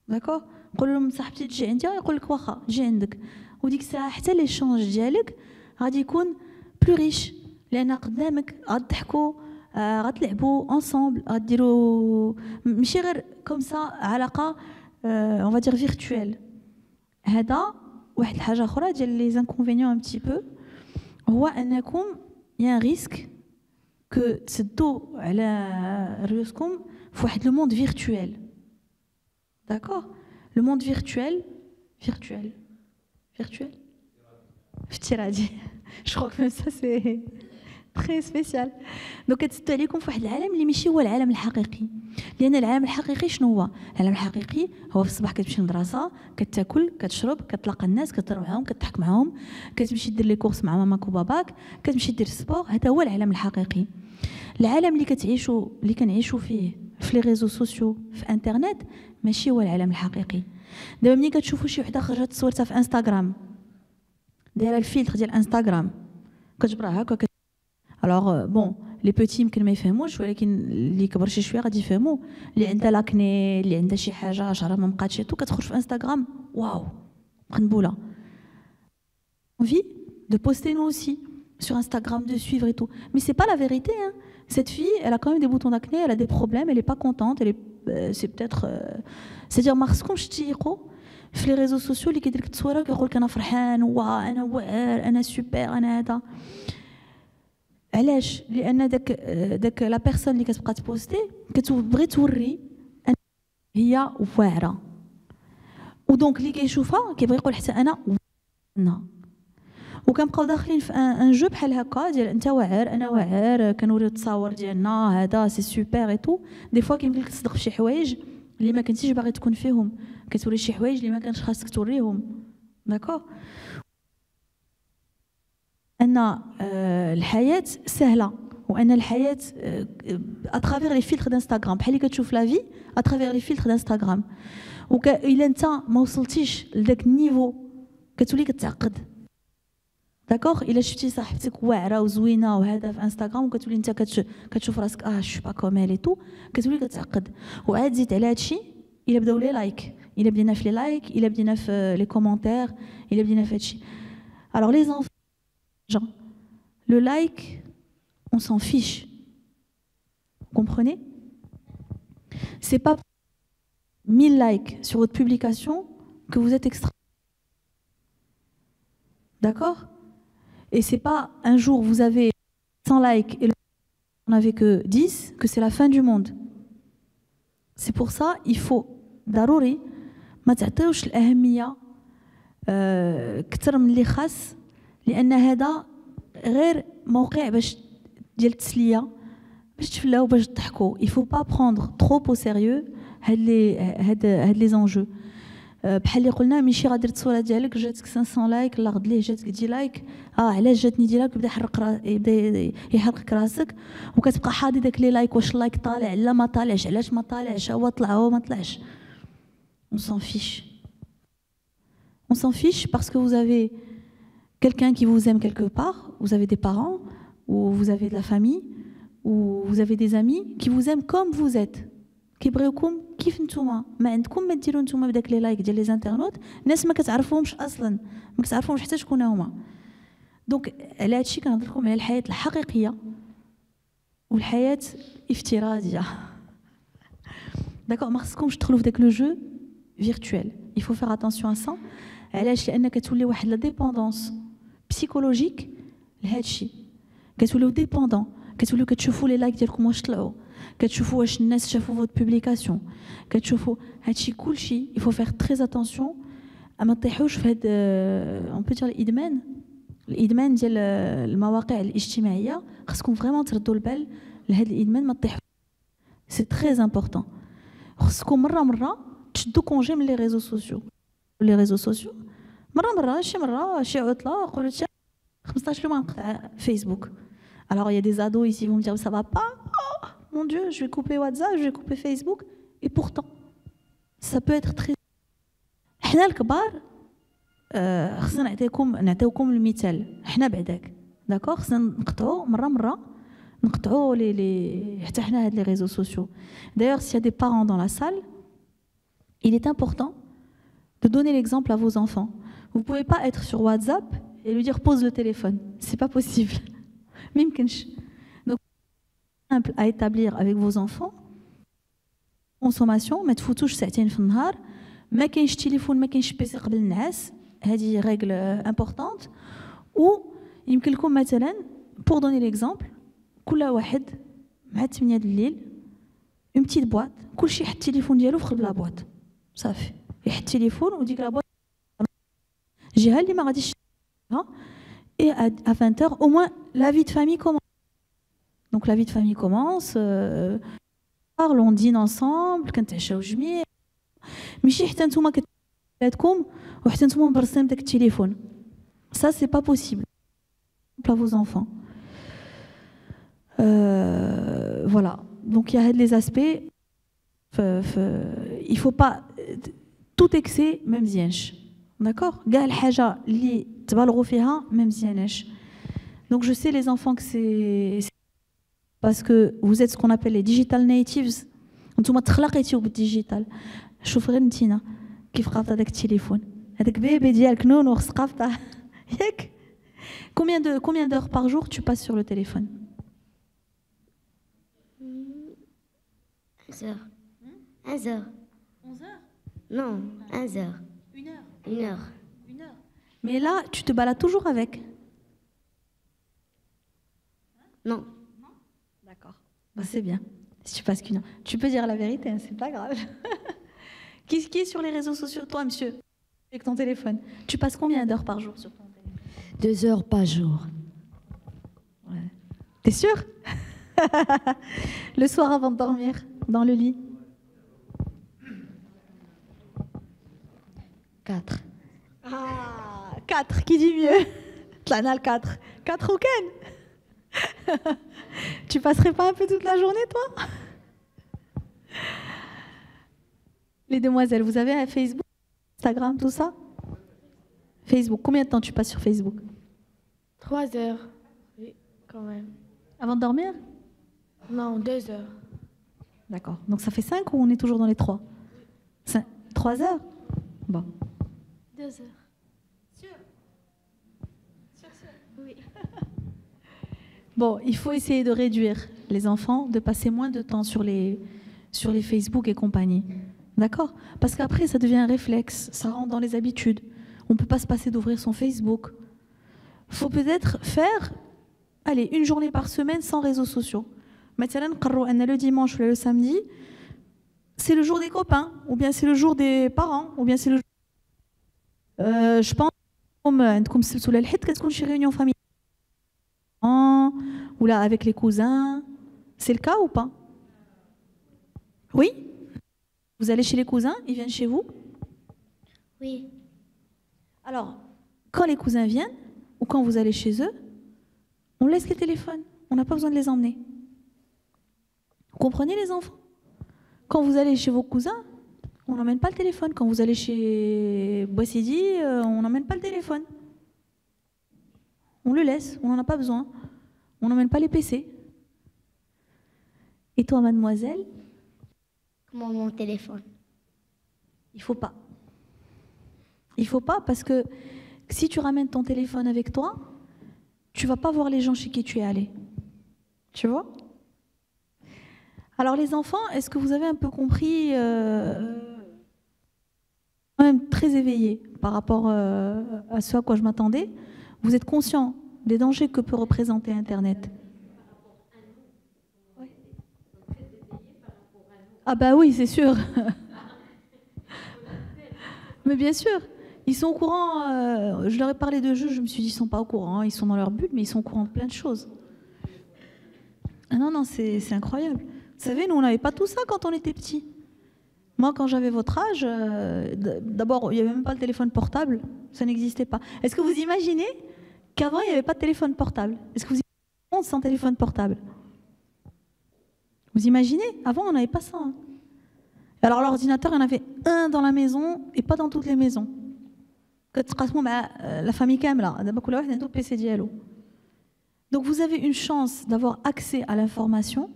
داكوغ؟ قولوا لهم صاحبتي تجي عندي يقول لك واخا تجي عندك وديك الساعه حتى لي شونج ديالك غادي يكون بلو ريش لان قدامك غتضحكوا غتلعبوا انصامبل غديروا ماشي غير كوم سا علاقه on va dire virtuel. هذا واحد الحاجه اخرى ديال لي انكونفينيون un petit peu هو انكم il y a un risque que تسدوا على رؤوسكم في واحد لو موند فيرتوال. داكور؟ لو موند فيرتوال افتراضي je crois que ça c'est très spécial. دونك كتسدوا عليكم في واحد العالم اللي ماشي هو العالم الحقيقي. لان العالم الحقيقي شنو هو؟ العالم الحقيقي هو في الصباح كتمشي للمدرسه كتاكل كتشرب كتلاقى الناس كتهضر معاهم كتضحك معاهم كتمشي دير لي كورس مع ماماك وباباك كتمشي دير السبور. هذا هو العالم الحقيقي. العالم اللي كنعيشوا فيه في لي ريزو سوسيو في انترنت ماشي هو العالم الحقيقي. دابا ملي كتشوفوا شي وحده خرجت صورتها في انستغرام دايره الفلتر ديال انستغرام كتجبرها هكا الوغ بون لي بوتي يمكن ما يفهموش ولكن اللي كبر شي شويه غادي يفهموا. اللي عندها لاكني اللي عندها شي حاجه شعرها ما بقاتش تو كتخرج في انستغرام واو قنبوله. envie de poster nous aussi sur Instagram, de suivre et tout. Mais c'est pas la vérité. Hein. Cette fille, elle a quand même des boutons d'acné, elle a des problèmes, elle est pas contente, elle est, c'est peut-être, c'est-à-dire مارسكم شتيقوا في les réseaux sociaux اللي كيدير لك التصويره كيقول لك انا فرحان انا واعر انا سوبر انا هذا. علاش؟ لان داك لا بيرسون اللي كتبقى تبوستي كتبغي توري ان هي واعره ودونك اللي كيشوفها كيبغي يقول حتى انا وكنبقاو داخلين في ان جو بحال هكا ديال انت واعر انا واعر كنوريو التصاور ديالنا هذا سي سوبر اي تو. دي فوا كيمكن لك تصدق في شي حوايج اللي ما كنتيش باغي تكون فيهم كتوري شي حوايج اللي ما كانش خاصك توريهم. داكوغ؟ ان الحياه سهله وان الحياه اترافير لي فيلتر دانستغرام بحال اللي كتشوف لا في اترافير لي فيلتر دانستغرام. الا انت ما وصلتيش لذاك النيفو كتولي كتعقد. داكوغ الا شفتي صاحبتك واعره وزوينه وهذا في انستغرام وكتولي انت كتشوف راسك شو با كوم اي تو كتولي كتعقد وعاد زيد على هادشي الا بداو لي لايك الا بدينا في لي لايك الا بدينا في لي كومونتير الا بدينا في هادشي alors les enfants le like on s'en fiche vous comprenez c'est pas 1000 likes sur votre publication que vous êtes extra d'accord. Et c'est pas un jour vous avez 100 likes et on n'avait que 10 que c'est la fin du monde. C'est pour ça il faut ضروري ما تعطيوش الأهمية كتر من اللي خاص لأن هذا غير موقع باش ديال التسلية باش تفلاو باش تضحكوا. Il faut pas prendre trop au sérieux هاد les enjeux. بحال اللي قلنا ماشي غادي الصوره ديالك جاتك 500 لايك لا غد ليه جاتك 10 لايك علاش جاتني ديالك بدا يبدا يحرقك راسك وكتبقى حاضي داك لي لايك واش اللايك طالع لا ما طالعش علاش ما طالعش هو طلع هو ما طلعش. On s'en fiche. On s'en fiche parce que vous avez quelqu'un qui vous aime quelque part, vous avez des parents ou vous avez de la famille ou vous avez des amis qui vous aiment comme vous êtes. كيبغيوكم كيف نتوما ما عندكم ما ديروا نتوما بداك لي لايك ديال لي زانترنوت ناس ما كتعرفوهمش اصلا ما كتعرفوهمش حتى شكون هما. دونك على هادشي كنهضر لكم على الحياه الحقيقيه والحياه افتراضيه. داكوغ ما خصكمش تدخلوا في داك لو جو فيرتوال. il faut faire attention à ça. علاش لان كتولي واحد لا ديبوندونس بسيكولوجيك لهادشي كتوليو ديبوندون كتوليو كتشوفوا لي لايك ديالكم واش طلعوا كتشوفوا واش الناس شافوا فوت بوبليكاسيون كتشوفوا هادشي كلشي. il faut faire très attention ما تطيحوش في هاد اون بو دير الادمان ديال المواقع الاجتماعيه. خصكم فريمون تردوا البال لهاد الادمان ما تطيحوش. سي تري امبورطون. خصكم مره تشدوا كونجي من لي ريزو سوسيو. لي ريزو سوسيو مره شي عطله قلت 15 يوم نقطع فيسبوك. alors il y a des ados ici vont me dire ça va pas. Mon Dieu, je vais couper WhatsApp, je vais couper Facebook. Et pourtant, ça peut être très... حنا الكبار خصنا نعطيوكم المثال. حنا بعداك داكوغ خصنا نقطعوا مره نقطعوا لي حتى حنا هاد لي ريزو سوسيو. D'ailleurs, s'il y a des parents dans la salle, il est important de donner l'exemple à vos enfants. Vous pouvez pas être sur WhatsApp et lui dire pose le téléphone. C'est pas possible. ما يمكنش. simple à établir avec vos enfants. consommation ما تفوتوش ساعتين في النهار ما كاينش تليفون ما كاينش بيسي قبل النعاس. هذه ريغل امبورطونت. و يمكن لكم مثلا pour donner l'exemple كل واحد مع 8 د الليل اون بتيت بواط كلشي يحط التليفون ديالو في قلب لا بواط صافي يحط التليفون وديك لا بواط الجهه اللي ما غاديش et à 20h au moins la vie de famille commence. Donc la vie de famille commence, on dîne ensemble, كنتعشاو جميع. ماشي حتى نتوما كتبعدكم وحتى نتوما مبرصين بداك التليفون. Ça c'est pas possible. Pour vos enfants. Voilà. Donc il y a les aspects. Il faut pas tout excès même زيانش. D'accord? كاع الحاجة اللي تبالغوا فيها ما مزياناش. Donc je sais les enfants que c'est parce que vous êtes ce qu'on appelle les digital natives. نتوما تخلقيتيو بالديجيتال. شوف غير نتينا كيف قافطه داك التليفون هذاك بيبي ديالك نونو خص قافطه ياك. Combien d'heures par jour tu passes sur le téléphone? 1 heure. 1 heure. 11 heures? Non, 1 heure. 1 heure. 1 heure. 1 heure. Mais là, tu te balades toujours avec? Non. D'accord. Bah, c'est bien. Si tu passes qu'une heure. Tu peux dire la vérité, hein, c'est pas grave. Qui est sur les réseaux sociaux? Toi, monsieur, avec ton téléphone. Tu passes combien d'heures par jour sur ton téléphone? 2 heures par jour. Ouais. T'es sûr? Le soir avant de dormir, dans le lit? 4. Ah, 4, qui dit mieux? Tlana le 4. 4 ou Ken? Tu passerais pas un peu toute la journée, toi? Les demoiselles, vous avez un Facebook, Instagram, tout ça? Facebook, combien de temps tu passes sur Facebook? 3 heures. Oui, quand même. Avant de dormir? Non, 2 heures. D'accord. Donc ça fait 5 ou on est toujours dans les 3? 3 heures? Bon. 2 heures. Oui. Bon, il faut essayer de réduire les enfants, de passer moins de temps sur les Facebook et compagnie. D'accord? Parce qu'après, ça devient un réflexe, ça rentre dans les habitudes. On ne peut pas se passer d'ouvrir son Facebook. Il faut peut-être faire, allez, une journée par semaine sans réseaux sociaux. Maintenant, le dimanche ou le samedi, c'est le jour des copains, ou bien c'est le jour des parents, ou bien c'est le jour... je pense comme sous la qu'est-ce qu'on chez réunion familiale ou là avec les cousins, c'est le cas ou pas? Oui? Vous allez chez les cousins, ils viennent chez vous? Oui. Alors, quand les cousins viennent, ou quand vous allez chez eux, on laisse les téléphones, on n'a pas besoin de les emmener. Vous comprenez les enfants? Quand vous allez chez vos cousins, on n'emmène pas le téléphone. Quand vous allez chez Boissidi, on n'emmène pas le téléphone. On le laisse, on n'en a pas besoin. On n'emmène pas les PC. Et toi, mademoiselle? Comment mon téléphone? Il faut pas. Il faut pas parce que si tu ramènes ton téléphone avec toi, tu vas pas voir les gens chez qui tu es allé. Tu vois? Alors les enfants, est-ce que vous avez un peu compris, quand même très éveillé par rapport à ce à quoi je m'attendais? Vous êtes conscient des dangers que peut représenter Internet? Ah bah oui, c'est sûr. Mais bien sûr, ils sont au courant. Je leur ai parlé de jeux, je me suis dit ils sont pas au courant, hein, ils sont dans leur bulle, mais ils sont au courant de plein de choses. Ah non, non, c'est incroyable. Vous savez, nous, on n'avait pas tout ça quand on était petits. Moi, quand j'avais votre âge, d'abord, il n'y avait même pas le téléphone portable. Ça n'existait pas. Est-ce que vous imaginez qu'avant, il n'y avait pas de téléphone portable? Est-ce que vous imaginez un monde sans téléphone portable? Vous imaginez? Avant, on n'avait pas ça. Hein. Alors, l'ordinateur, il y en avait un dans la maison et pas dans toutes les maisons. La famille Kamla, donc vous avez une chance d'avoir accès à l'information.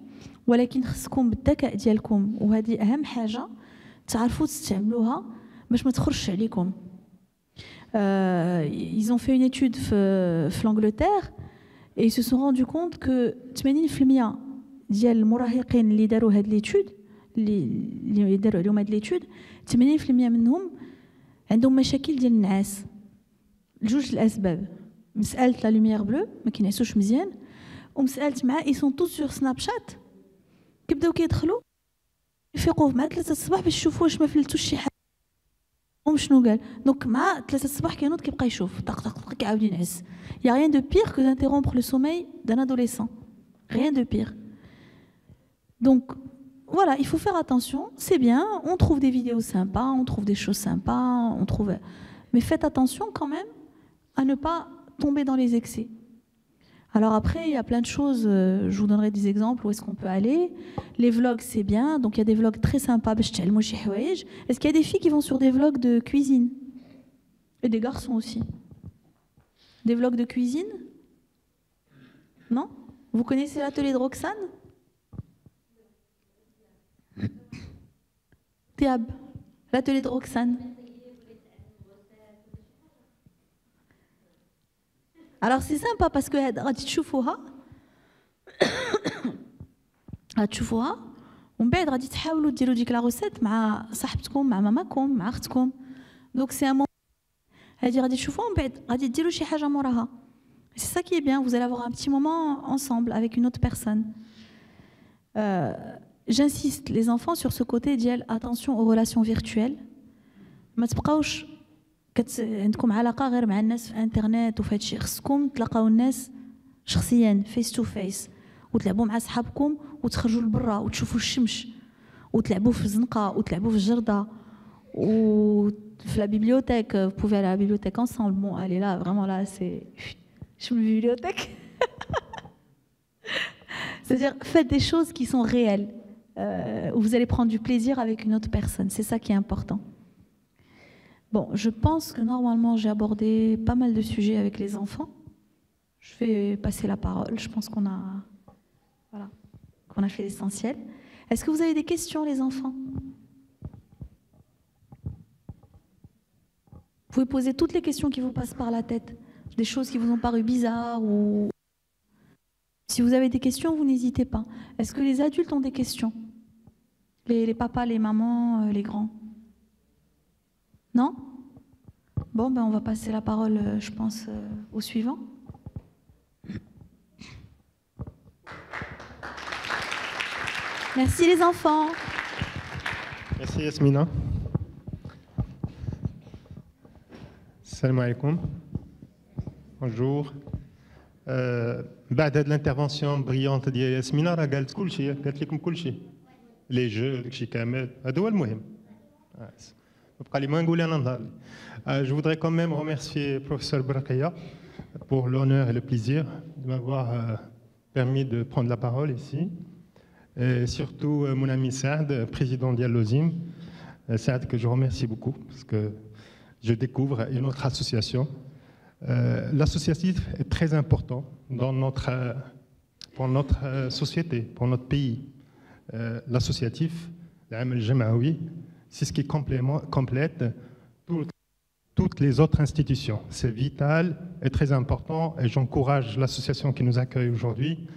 ولكن خصكم بالذكاء ديالكم وهذه اهم حاجه تعرفوا تستعملوها باش ما تخرجش عليكم. Ils ont fait une étude في l'Angleterre et ils se sont rendus compte que 80% ديال المراهقين اللي داروا هذه l'étude اللي داروا عليهم هذه l'étude 80% منهم عندهم مشاكل ديال النعاس لجوج الاسباب. مساله لا لوميير بلو ما كينعسوش مزيان ومساله مع ils sont tous sur Snapchat كيبداو كيدخلوا يفيقوا مع 3 الصباح باش يشوفوا واش ما فلتوش شي حاجه شنو قال. دونك مع 3 الصباح كينوض كيبقى يشوف طق طق طق كيعاود ينعس. Il y a rien de pire que d'interrompre le sommeil d'un adolescent. Rien de pire. Donc voilà, il faut faire attention, c'est bien, on trouve des vidéos sympas, on trouve des choses sympas, on trouve mais faites attention quand même à ne pas tomber dans les excès. Alors après, il y a plein de choses, je vous donnerai des exemples où est-ce qu'on peut aller. Les vlogs, c'est bien, donc il y a des vlogs très sympas. Est-ce qu'il y a des filles qui vont sur des vlogs de cuisine? Et des garçons aussi. Des vlogs de cuisine? Non? Vous connaissez l'atelier de Roxane? Théab, l'atelier de Roxane. Alors c'est sympa parce que غادي تشوفوها غتشوفوها ومن بعد غادي تحاولوا ديروا ديك لا روسيت مع صاحبتكم مع ماماكم مع اختكم. دونك سي ان هادي غادي تشوفوها ومن بعد غادي ديروا شي حاجه موراها. C'est ça qui est bien, vous allez avoir un petit moment ensemble avec une autre personne. J'insiste les enfants sur ce côté ديال attention aux relations virtuelles. ما تبقاوش عندكم علاقه غير مع الناس في انترنت وفي هادشي. خصكم تلاقاو الناس شخصيا فيس تو فيس وتلعبوا مع صحابكم وتخرجوا لبرا وتشوفوا الشمس وتلعبوا في الزنقه وتلعبوا في الجرده وفي لا بيبليوتيك. Vous pouvez aller à la bibliothèque ensemble. Bon, allez là, vraiment là, c'est je me bibliothèque. C'est-à-dire faites des choses qui sont réelles où vous allez prendre du plaisir avec une autre personne. C'est ça qui est important. Bon, je pense que normalement j'ai abordé pas mal de sujets avec les enfants. Je vais passer la parole. Je pense qu'on a fait l'essentiel. Est-ce que vous avez des questions, les enfants? Vous pouvez poser toutes les questions qui vous passent par la tête, des choses qui vous ont paru bizarres ou... Si vous avez des questions, vous n'hésitez pas. Est-ce que les adultes ont des questions? Les papas, les mamans, les grands? Non? Bon, ben on va passer la parole, je pense, au suivant. Merci les enfants. Merci Yasmina. Salam alaikum. Bonjour. بعد هذه l'intervention brillante ديال ياسمينة راه قالت كل شيء، قالت لكم كل شيء. لي جو داكشي كامل، هذا هو المهم. بقى لي ما نقول انا نهار. Je voudrais quand même remercier professeur Bourqiya pour l'honneur et le plaisir de m'avoir permis de prendre la parole ici. Et surtout mon ami Saad, président d'Al-Lozim, Saad que je remercie beaucoup parce que je découvre une autre association. L'associatif est très important pour notre société, pour notre pays. L'associatif, l'Amal Jamaoui, c'est ce qui complète toutes les autres institutions. C'est vital et très important et j'encourage l'association qui nous accueille aujourd'hui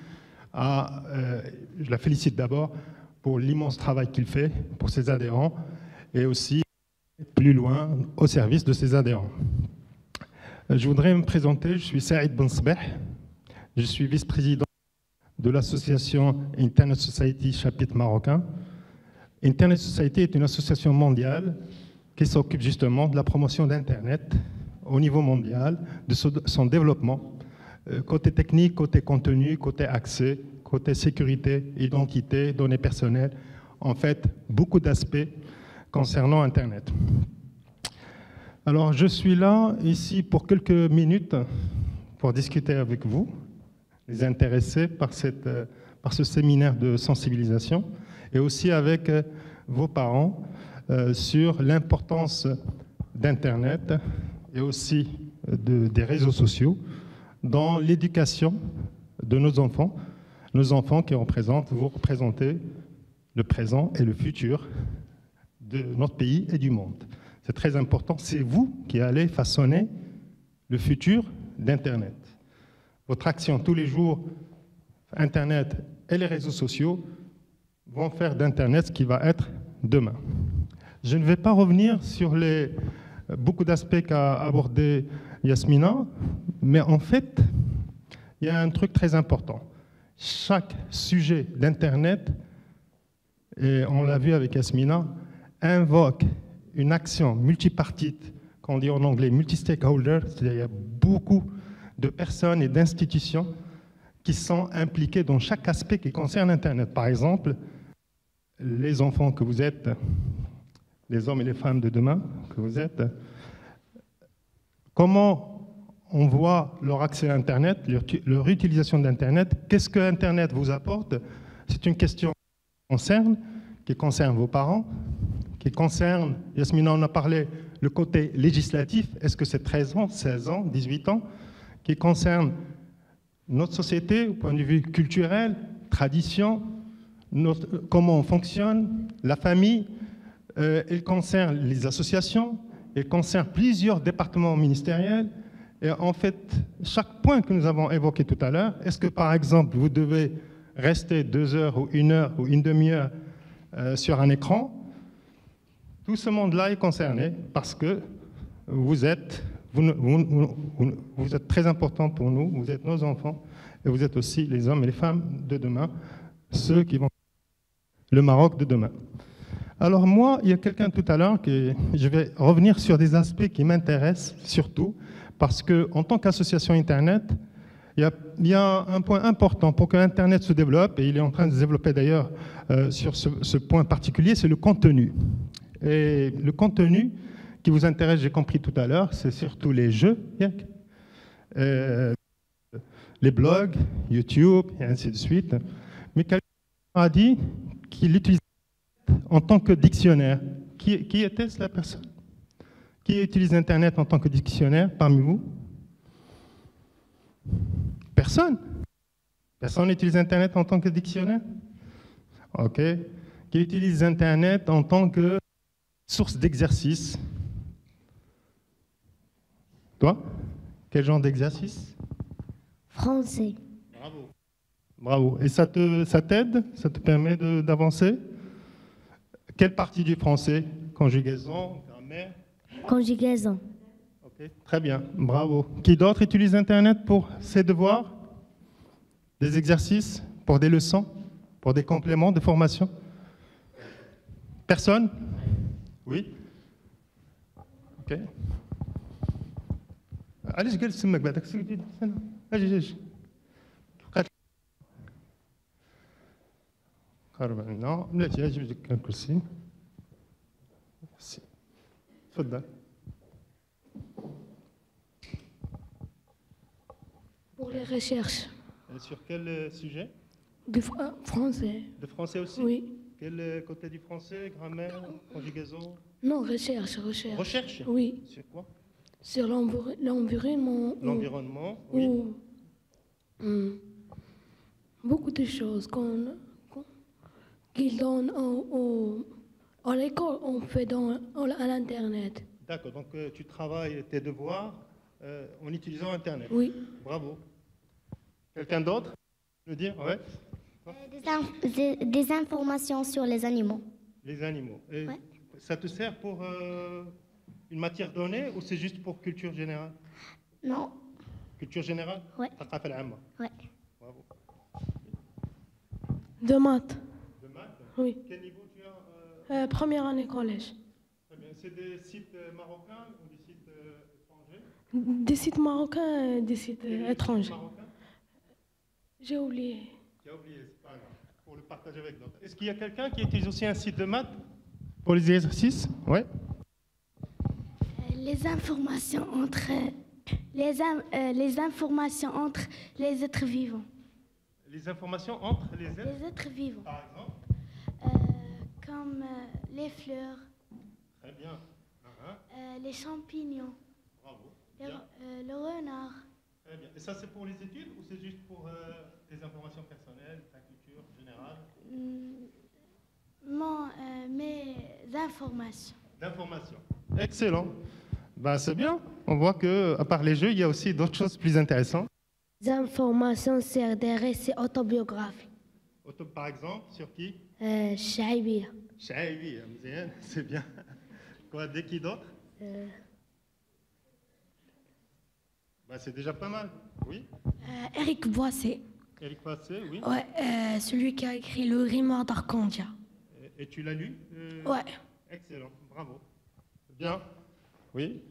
je la félicite d'abord pour l'immense travail qu'il fait pour ses adhérents et aussi plus loin au service de ses adhérents. Je voudrais me présenter, je suis Saïd Bensbeh, je suis vice-président de l'association Internet Society chapitre marocain. Internet Society est une association mondiale qui s'occupe justement de la promotion d'Internet au niveau mondial, de son développement, côté technique, côté contenu, côté accès, côté sécurité, identité, données personnelles, en fait, beaucoup d'aspects concernant Internet. Alors, je suis là, ici, pour quelques minutes, pour discuter avec vous, les intéressés par ce séminaire de sensibilisation, et aussi avec vos parents sur l'importance d'Internet et aussi des réseaux sociaux dans l'éducation de nos enfants qui vous représentez le présent et le futur de notre pays et du monde. C'est très important, c'est vous qui allez façonner le futur d'Internet. Votre action tous les jours, Internet et les réseaux sociaux vont faire d'Internet ce qui va être demain. Je ne vais pas revenir sur beaucoup d'aspects qu'a abordé Yasmina, mais en fait, il y a un truc très important. Chaque sujet d'Internet, et on l'a vu avec Yasmina, invoque une action multipartite, qu'on dit en anglais multi-stakeholder, c'est-à-dire il y a beaucoup de personnes et d'institutions qui sont impliquées dans chaque aspect qui concerne Internet. Par exemple, les enfants que vous êtes, les hommes et les femmes de demain que vous êtes, comment on voit leur accès à Internet, leur utilisation d'Internet, qu'est-ce que Internet vous apporte? C'est une question qui concerne vos parents, qui concerne, Yasmina en a parlé, le côté législatif, est-ce que c'est 13 ans, 16 ans, 18 ans, qui concerne notre société au point de vue culturel, tradition, comment on fonctionne, la famille, il concerne les associations, il concerne plusieurs départements ministériels. Et en fait, chaque point que nous avons évoqué tout à l'heure, est-ce que par exemple vous devez rester 2 heures ou 1 heure ou une demi-heure sur un écran? Tout ce monde-là est concerné parce que vous êtes très important pour nous, vous êtes nos enfants et vous êtes aussi les hommes et les femmes de demain, ceux qui vont le Maroc de demain. Alors moi, il y a quelqu'un tout à l'heure, je vais revenir sur des aspects qui m'intéressent surtout, parce qu'en tant qu'association Internet, il y a un point important pour que Internet se développe, et il est en train de se développer d'ailleurs sur ce point particulier, c'est le contenu. Et le contenu qui vous intéresse, j'ai compris tout à l'heure, c'est surtout les jeux, les blogs, YouTube, et ainsi de suite. Mais quelqu'un a dit qu'il utilisait en tant que dictionnaire. Qui était-ce la personne? Qui utilise Internet en tant que dictionnaire parmi vous? Personne. Personne n'utilise Internet en tant que dictionnaire? OK. Qui utilise Internet en tant que source d'exercice? Toi? Quel genre d'exercice? Français. Bravo. Bravo. Et ça t'aide? Ça te permet d'avancer? Quelle partie du français? Conjugaison, grammaire? Conjugaison. Ok, très bien. Bravo. Qui d'autre utilise Internet pour ses devoirs? Des exercices? Pour des leçons? Pour des compléments de formation? Personne? Oui? Ok. علاش جالس تماك بعدك اجي قرب عنا بلاتي اجي لك الكرسي تفضل. Pour les recherches. Sur quel sujet? Du français. De français aussi? Oui. Quel côté du français? Grammaire, conjugaison? Non, recherche. Recherche? Oui. Sur quoi? Sur l'environnement. L'environnement, oui. Beaucoup de choses qu'ils donnent à l'école, on fait à l'Internet. D'accord, donc tu travailles tes devoirs en utilisant Internet. Oui. Bravo. Quelqu'un d'autre veut dire? Ouais. Des informations sur les animaux. Les animaux. Et Ouais. ça te sert pour une matière donnée ou c'est juste pour culture générale? Non. Culture générale? Ouais. ثقافة العامة. Ouais. Bravo. De maths. De maths? Oui. Quel niveau tu as? Première année collège. Très bien. C'est des sites marocains ou des sites étrangers? Des sites marocains et des sites étrangers. Marocains? J'ai oublié. Tu as oublié, c'est pas grave. Pour le partager avec d'autres. Est-ce qu'il y a quelqu'un qui utilise aussi un site de maths pour les exercices? Ouais. Les informations entre les êtres vivants. Les informations entre les êtres? Les êtres vivants. Par exemple? Comme les fleurs, Très bien. les champignons, Bravo. le renard. Très bien. Et ça, c'est pour les études ou c'est juste pour tes informations personnelles, ta culture générale? Mes informations. D'informations. Excellent. Ben, c'est bien. On voit qu'à part les jeux, il y a aussi d'autres choses plus intéressantes. Les informations sur des récits autobiographiques. Par exemple, sur qui? Chaïbia. Chaïbi, c'est bien. Quoi, dès qui d'autre? Ben, c'est déjà pas mal. Oui. Eric Boissé. Éric Passé, oui. Ouais, celui qui a écrit le Grimoire d'Arcandia. Et tu l'as lu? Ouais. Excellent, bravo. Bien. Oui.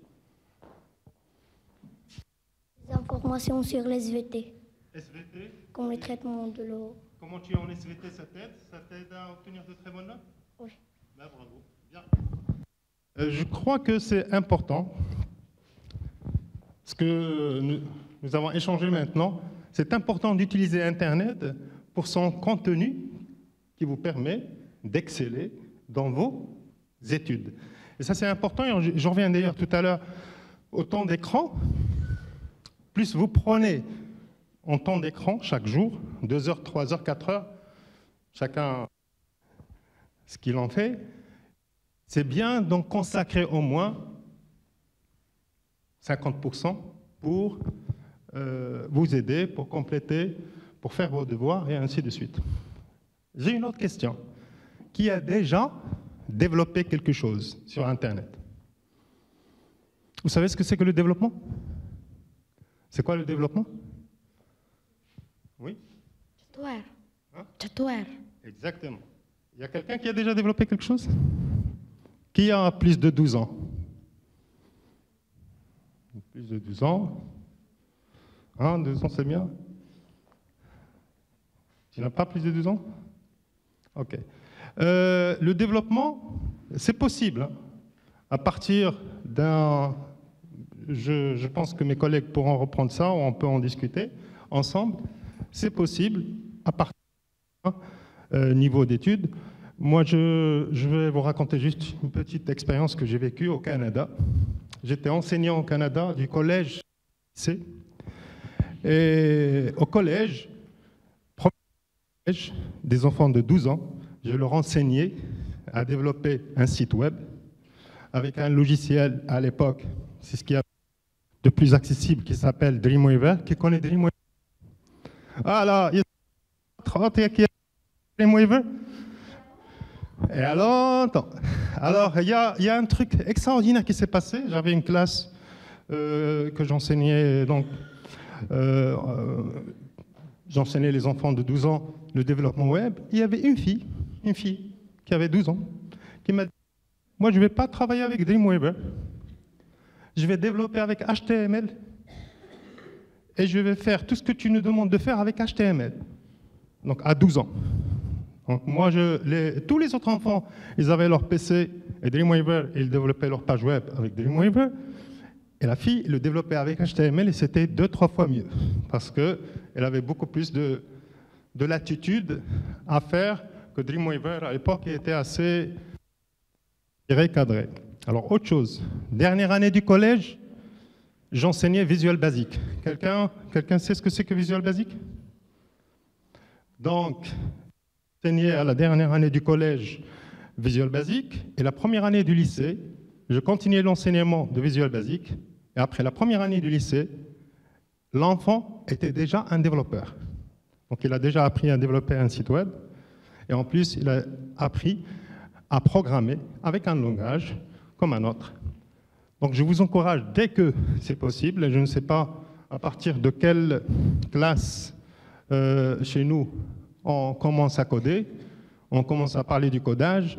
Les informations sur les SVT, SVT? comme le traitement de l'eau. Comment tu es en SVT, ça t'aide? Ça t'aide à obtenir de très bonnes notes? Oui. Ben, bravo. Bien. Je crois que c'est important. Ce que nous avons échangé maintenant, c'est important d'utiliser Internet pour son contenu qui vous permet d'exceller dans vos études. Et ça, c'est important. Et j'en reviens d'ailleurs tout à l'heure au temps d'écran. Plus vous prenez en temps d'écran chaque jour, 2 heures, 3 heures, 4 heures, chacun ce qu'il en fait, c'est bien d'en consacrer au moins 50% pour vous aider, pour compléter, pour faire vos devoirs et ainsi de suite. J'ai une autre question. Qui a déjà développé quelque chose sur Internet? Vous savez ce que c'est que le développement? C'est quoi le développement? Oui? Tatouer. Exactement. Il y a quelqu'un qui a déjà développé quelque chose? Qui a plus de 12 ans? Plus de 12 ans? 12 ans, c'est bien? Tu n'as pas plus de 12 ans? OK. Le développement, c'est possible. Hein. À partir d'un... Je pense que mes collègues pourront reprendre ça, on peut en discuter ensemble. C'est possible à partir d'un niveau d'études. Moi, je vais vous raconter juste une petite expérience que j'ai vécue au Canada. J'étais enseignant au Canada du collège lycée. Et au collège, des enfants de 12 ans, je leur enseignais à développer un site web avec un logiciel à l'époque, c'est ce qu'il y a de plus accessible, qui s'appelle Dreamweaver. Qui connaît Dreamweaver? Ah là, il y a 30 qui a Dreamweaver. Et alors, il y a un truc extraordinaire qui s'est passé. J'avais une classe que j'enseignais, donc j'enseignais les enfants de 12 ans le développement web. Il y avait une fille qui avait 12 ans, qui m'a dit, moi je ne vais pas travailler avec Dreamweaver, je vais développer avec HTML et je vais faire tout ce que tu nous demandes de faire avec HTML. Donc à 12 ans. Donc moi, tous les autres enfants, ils avaient leur PC et Dreamweaver, et ils développaient leur page web avec Dreamweaver. Et la fille le développait avec HTML et c'était 2-3 fois mieux. Parce qu'elle avait beaucoup plus de latitude à faire que Dreamweaver à l'époque était assez cadré. Alors autre chose, dernière année du collège, j'enseignais Visual Basic. Quelqu'un sait ce que c'est que Visual Basic? Donc, j'enseignais à la dernière année du collège Visual Basic et la première année du lycée, je continuais l'enseignement de Visual Basic et après la première année du lycée, l'enfant était déjà un développeur. Donc il a déjà appris à développer un site web et en plus il a appris à programmer avec un langage comme un autre. Donc je vous encourage dès que c'est possible, je ne sais pas à partir de quelle classe chez nous on commence à coder, on commence à parler du codage,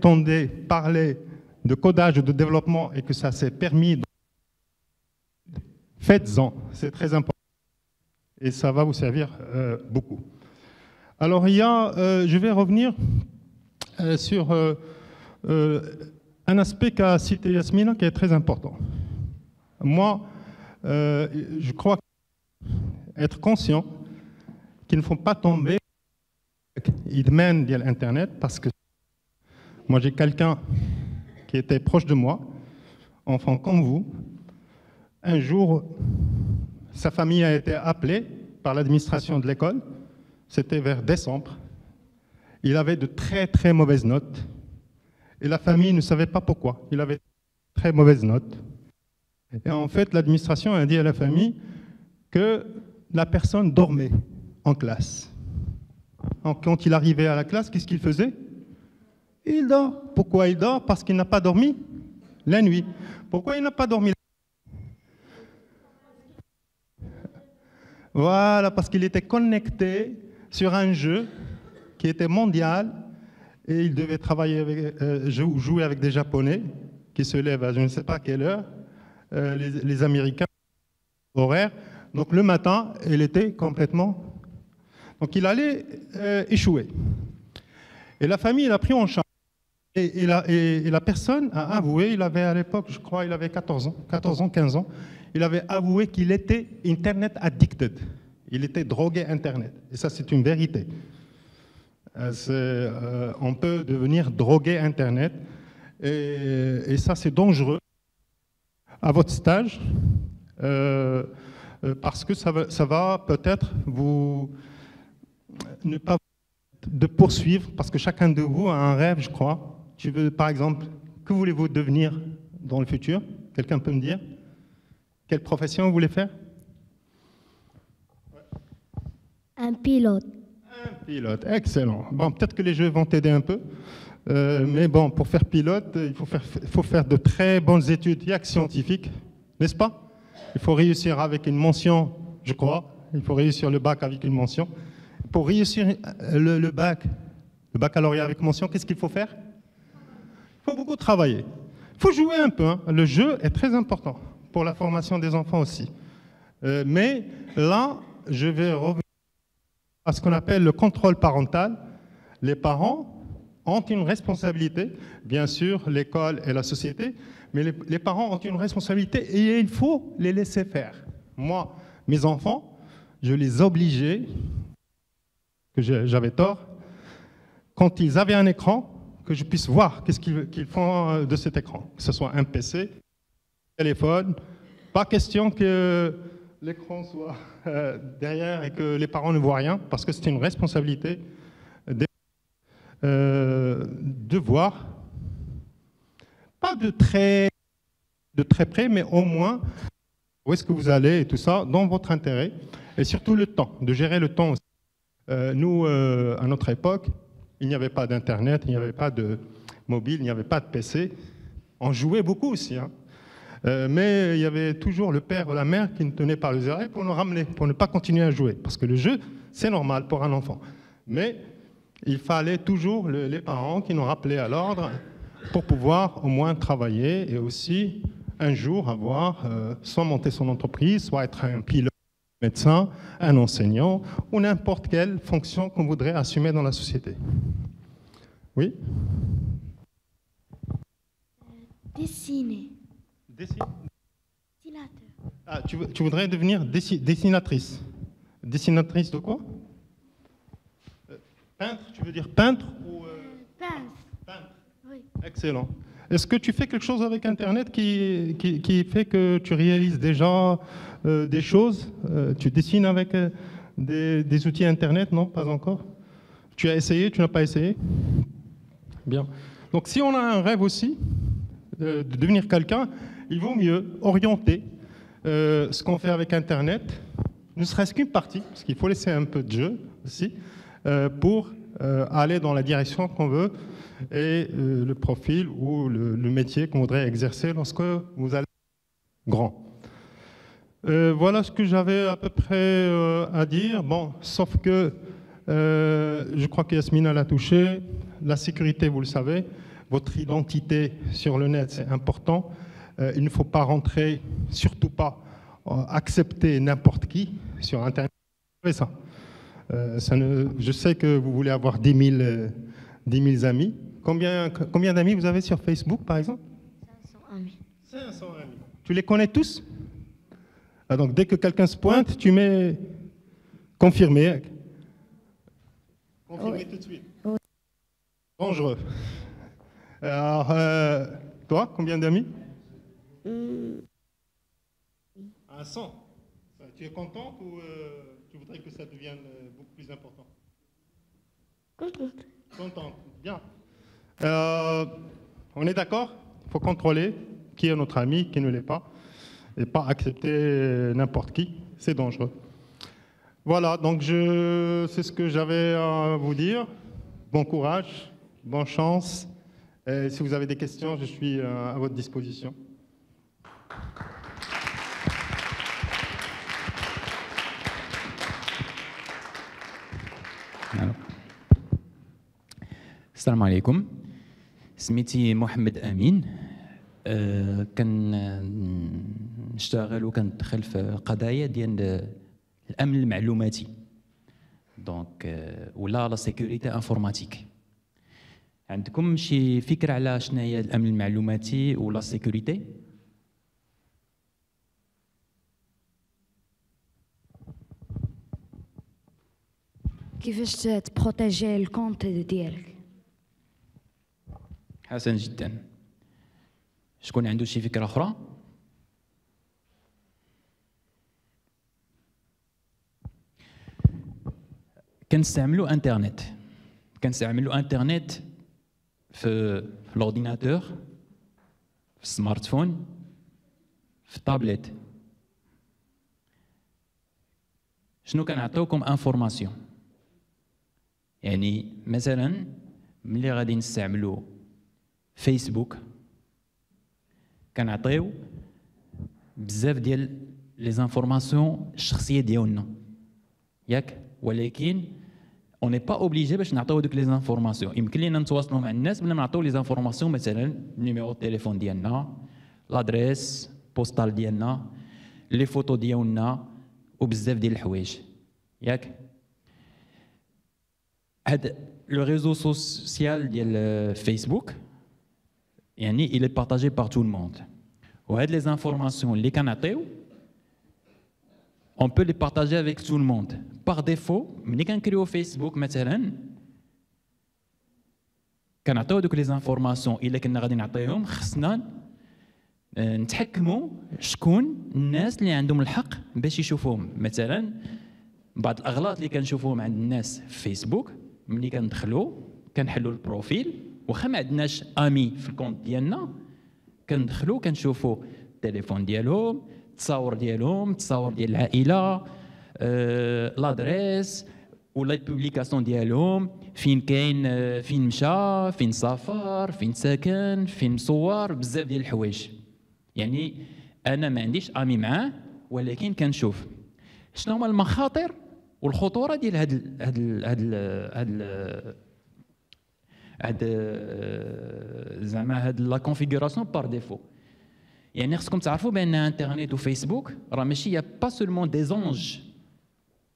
tendez parler de codage ou de développement et que ça s'est permis, faites-en, c'est très important et ça va vous servir beaucoup. Alors je vais revenir sur un aspect qu'a cité Yasmina qui est très important. Moi, je crois être conscient qu'il ne faut pas tomber idmen de l'Internet parce que moi j'ai quelqu'un qui était proche de moi, enfant comme vous. Un jour, sa famille a été appelée par l'administration de l'école, c'était vers décembre. Il avait de très très mauvaises notes et la famille ne savait pas pourquoi. Il avait de très mauvaises notes. Et en fait, l'administration a dit à la famille que la personne dormait en classe. Donc, quand il arrivait à la classe, qu'est-ce qu'il faisait? Il dort. Pourquoi il dort? Parce qu'il n'a pas dormi la nuit. Pourquoi il n'a pas dormi la nuit? Voilà, parce qu'il était connecté sur un jeu qui était mondial et il devait travailler avec, jouer avec des Japonais qui se lèvent à je ne sais pas quelle heure, les Américains horaires. Donc le matin, il était complètement... Donc il allait échouer. Et la famille l'a pris en charge. Et la personne a avoué, il avait à l'époque, je crois, il avait 14 ans, 15 ans, il avait avoué qu'il était Internet addicted. Il était drogué Internet. Et ça, c'est une vérité. On peut devenir drogué Internet. Et ça, c'est dangereux à votre stage. Parce que ça va peut-être vous ne pas de poursuivre, parce que chacun de vous a un rêve, je crois. Tu veux, par exemple, que voulez-vous devenir dans le futur? Quelqu'un peut me dire? Quelle profession vous voulez faire? Un pilote. Un pilote, excellent. Bon, peut-être que les jeux vont t'aider un peu, mais bon, pour faire pilote, il faut faire de très bonnes études scientifiques, n'est-ce pas? Il faut réussir avec une mention, je crois. Il faut réussir le bac avec une mention. Pour réussir le baccalauréat avec mention, qu'est-ce qu'il faut faire? Il faut beaucoup travailler. Il faut jouer un peu. Hein. Le jeu est très important pour la formation des enfants aussi. Mais là, je vais revenir à ce qu'on appelle le contrôle parental. Les parents ont une responsabilité, bien sûr, l'école et la société, mais les parents ont une responsabilité et il faut les laisser faire. Moi, mes enfants, je les obligeais, que j'avais tort, quand ils avaient un écran, que je puisse voir qu'est-ce qu'ils font de cet écran, que ce soit un PC, téléphone. Pas question que l'écran soit derrière et que les parents ne voient rien, parce que c'est une responsabilité de voir, pas de très près, mais au moins où est-ce que vous allez et tout ça, dans votre intérêt, et surtout le temps, de gérer le temps aussi. Nous, à notre époque, il n'y avait pas d'Internet, il n'y avait pas de mobile, il n'y avait pas de PC. On jouait beaucoup aussi, hein. Mais il y avait toujours le père ou la mère qui nous tenait par les oreilles pour nous ramener, pour ne pas continuer à jouer. Parce que le jeu, c'est normal pour un enfant. Mais il fallait toujours les parents qui nous rappelaient à l'ordre pour pouvoir au moins travailler et aussi un jour avoir soit monter son entreprise, soit être un pilote, un médecin, un enseignant ou n'importe quelle fonction qu'on voudrait assumer dans la société. Oui? Dessiner. Dessinateur. Ah, tu voudrais devenir dessinatrice. Dessinatrice de quoi? Peintre, tu veux dire peintre ou Peintre. Oui. Excellent. Est-ce que tu fais quelque chose avec Internet qui fait que tu réalises déjà des choses? Tu dessines avec des outils Internet? Non, pas encore. Tu as essayé? Tu n'as pas essayé? Bien. Donc si on a un rêve aussi de devenir quelqu'un, il vaut mieux orienter ce qu'on fait avec Internet, ne serait-ce qu'une partie, parce qu'il faut laisser un peu de jeu aussi, pour aller dans la direction qu'on veut et le profil ou le métier qu'on voudrait exercer lorsque vous allez grand. Voilà ce que j'avais à peu près à dire. Bon, sauf que je crois que Yasmina l'a touché. La sécurité, vous le savez, votre identité sur le net, c'est important. Il ne faut pas rentrer, surtout pas accepter n'importe qui sur Internet. Vous savez ça. Je sais que vous voulez avoir 10 000 amis. Combien d'amis vous avez sur Facebook, par exemple? 500 amis. 500 amis. Tu les connais tous? Ah, donc, dès que quelqu'un se pointe, tu mets confirmer. Confirmer tout de suite. Oui. Dangereux. Alors, toi, combien d'amis? 100. Tu es contente ou tu voudrais que ça devienne beaucoup plus important? Contente. Bien. On est d'accord? Il faut contrôler qui est notre ami, qui ne l'est pas, et pas accepter n'importe qui. C'est dangereux. Voilà, donc c'est ce que j'avais à vous dire. Bon courage, bonne chance. Et si vous avez des questions, je suis à votre disposition. السلام عليكم. سميتي محمد امين. كنشتغل وكندخل في قضايا ديال الامن المعلوماتي دونك ولا لا سيكوريتي انفورماتيك. عندكم شي فكره على شنو هي الامن المعلوماتي ولا سيكوريتي؟ كيفاش تبروتيجي الكونت ديالك؟ حسن جدا. شكون عنده شي فكره اخرى؟ كنستعملوا انترنت في الاورديناتور، في السمارت فون، في التابلت. شنو كنعطيوكم انفورماسيون؟ يعني مثلا ملي غادي نستعملوا فيسبوك كنعطيو بزاف ديال لي زانفورماسيون الشخصيه ديالنا ياك، ولكن اون ني با اوبليجي باش نعطيو دوك لي زانفورماسيون. يمكن لينا نتواصلوا مع الناس بلا ما نعطيو لي زانفورماسيون، مثلا نيميرو التليفون ديالنا، لادريس بوستال ديالنا، لي فوتو ديالنا وبزاف ديال الحوايج ياك. هاد لو ريزو سوسيال ديال فيسبوك يعني il est partagé par tout le monde. وهاد les informations اللي كنعطيو on peut les partager avec tout le monde. Par défaut ملي كنكريو فيسبوك مثلا كنعطيو دوك les informations الا كنا غادي نعطيهم خصنا نتحكموا شكون الناس اللي عندهم الحق باش يشوفوهم. مثلا بعض الاغلاط اللي كنشوفوهم عند الناس في فيسبوك، ملي كندخلوا كنحلوا البروفيل واخا ما عندناش امي في الكونت ديالنا، كندخلوا كنشوفوا التليفون ديالهم، التصاور ديالهم، التصاور ديال العائله، لادريس ولا البوبليكاسيون ديالهم، فين كاين، فين مشى، فين سافر، فين ساكن، فين صور، بزاف ديال الحوايج. يعني انا ما عنديش امي معاه ولكن كنشوف. شنو هما المخاطر والخطوره ديال هاد زعما هاد لا كونفيغوراسيون بار ديفو. يعني خصكم تعرفوا بان انترنت وفيسبوك راه ماشي يا با سولمون دي زونج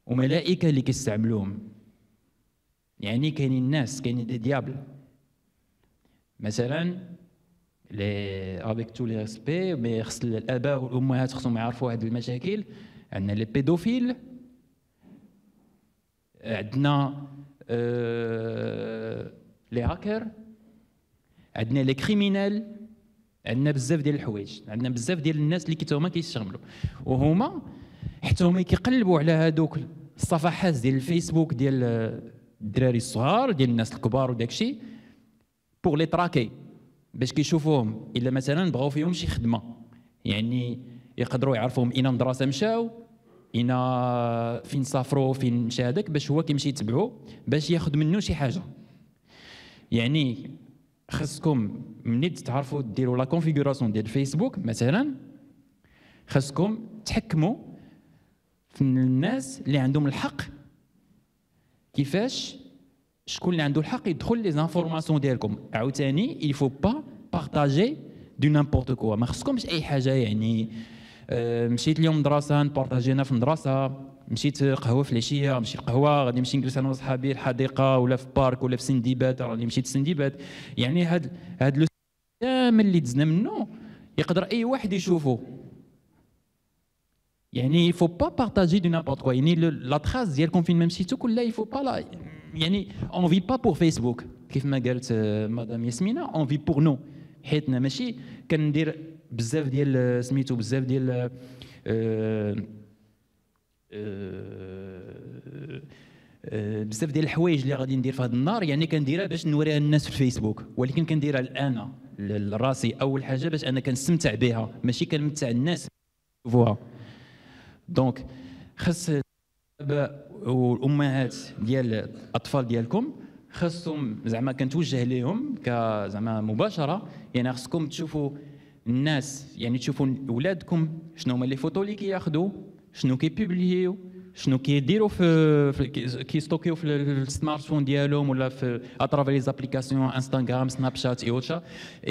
وملائكه اللي كيستعملوهم، يعني كاينين الناس، كاينين دي ديابل. مثلا لي افيك تو لي ريسبي، مي خص الاباء والامهات خصهم يعرفوا هاد المشاكل. عندنا لي بيدوفيل، عندنا لي هاكر، عندنا لي كريمينال، عندنا بزاف ديال الحوايج، عندنا بزاف ديال الناس اللي هما كيستعملوا، وهما حتى هما كيقلبوا على هذوك الصفحات ديال الفيسبوك ديال الدراري الصغار، ديال الناس الكبار وداك الشيء، بوغ لي تراكي، باش كيشوفوهم الا مثلا بغاو فيهم شي خدمه. يعني يقدروا يعرفوهم اين المدرسه مشاو، اين فين سافروا، فين مشى هذاك، باش هو كيمشي يتبعو باش ياخذ منه شي حاجه. يعني خاصكم ملي تعرفوا ديروا لا كونفيغوراسيون ديال فيسبوك مثلا، خاصكم تحكموا في الناس اللي عندهم الحق، كيفاش شكون اللي عنده الحق يدخل لي زانفورماسيون ديالكم. عاوتاني il faut pas partager du n'importe quoi، ما خصكمش اي حاجه. يعني مشيت اليوم مدرسه نبارطاجينا في المدرسه، مشيت قهوه في العشيه، مشيت قهوه، غادي نمشي نجلس انا وصحابي الحديقه ولا في بارك ولا في سنديبات، راني مشيت سنديبات. يعني هاد لو كامل اللي دزنا منه يقدر اي واحد يشوفه. يعني يفو با بارطاجي دو نابورت كوا. يعني لا تراس ديالكم فين ما مشيتو كلها يفو با لا. يعني اون في با بور فيسبوك كيف ما قالت مدام ياسمينه، اون في بور نو، حيتنا ماشي كندير بزاف ديال سميتو بزاف ديال بزاف ديال الحوايج اللي غادي ندير في هذا النهار. يعني كنديرها باش نوريها للناس في الفيسبوك، ولكن كنديرها انا لراسي اول حاجه باش انا كنستمتع بها، ماشي كنمتع الناس يشوفوها. دونك خاص الاباء والامهات ديال الاطفال ديالكم خاصهم زعما كنتوجه لهم كزعما مباشره. يعني خاصكم تشوفوا الناس، يعني تشوفوا ولادكم شنو هما لي فوتو اللي كياخذوا، شنو كيبوبليو، شنو كيديروا في كيستوكيو في السمارت فون ديالهم ولا في اترافير لي زابليكاسيون انستغرام، سناب شات اي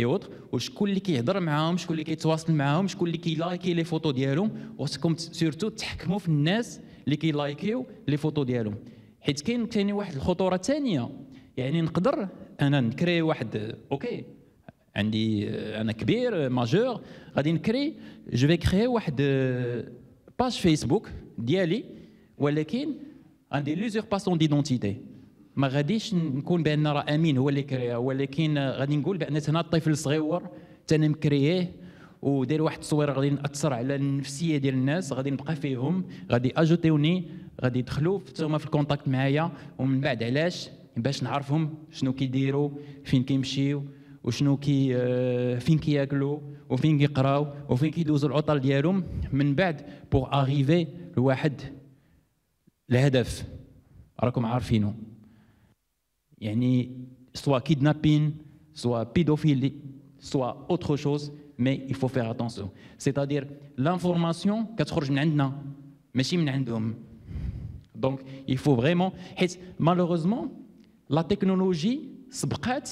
اوتر، وشكون اللي كيهضر معاهم، شكون اللي كيتواصل معاهم، شكون اللي كيلايكي لي فوتو ديالهم. وخصكم سورتو تحكموا في الناس اللي كيلايكيو لي فوتو ديالهم، حيت كاين ثاني واحد الخطوره ثانيه. يعني نقدر انا نكري واحد اوكي، عندي انا كبير ماجور، غادي نكري جو في كري واحد باج فيسبوك ديالي، ولكن عندي لوزورباسيون ديدونتيتي. ما غاديش نكون بان راه امين هو اللي كريها، ولكن غادي نقول بان انا الطفل الصغير انا مكرييه ودير واحد التصوير غادي ناثر على النفسيه ديال الناس، غادي نبقى فيهم، غادي اجوتيوني، غادي يدخلوا هما في الكونتاكت معايا. ومن بعد علاش؟ باش نعرفهم شنو كيديروا، فين كيمشيو، وشنو فين كياكلوا، وفين كيقراو، وفين كيدوزوا العطل ديالهم. من بعد بوغ اغيفي لواحد الهدف راكم عارفينه، يعني سوا كيدنابين، سوا بيدوفيلي، سوا اوتر شوز، مي il faut faire attention. C'est-à-dire l'information كتخرج من عندنا ماشي من عندهم. دونك il faut vraiment، حيت malheureusement لا تكنولوجي سبقات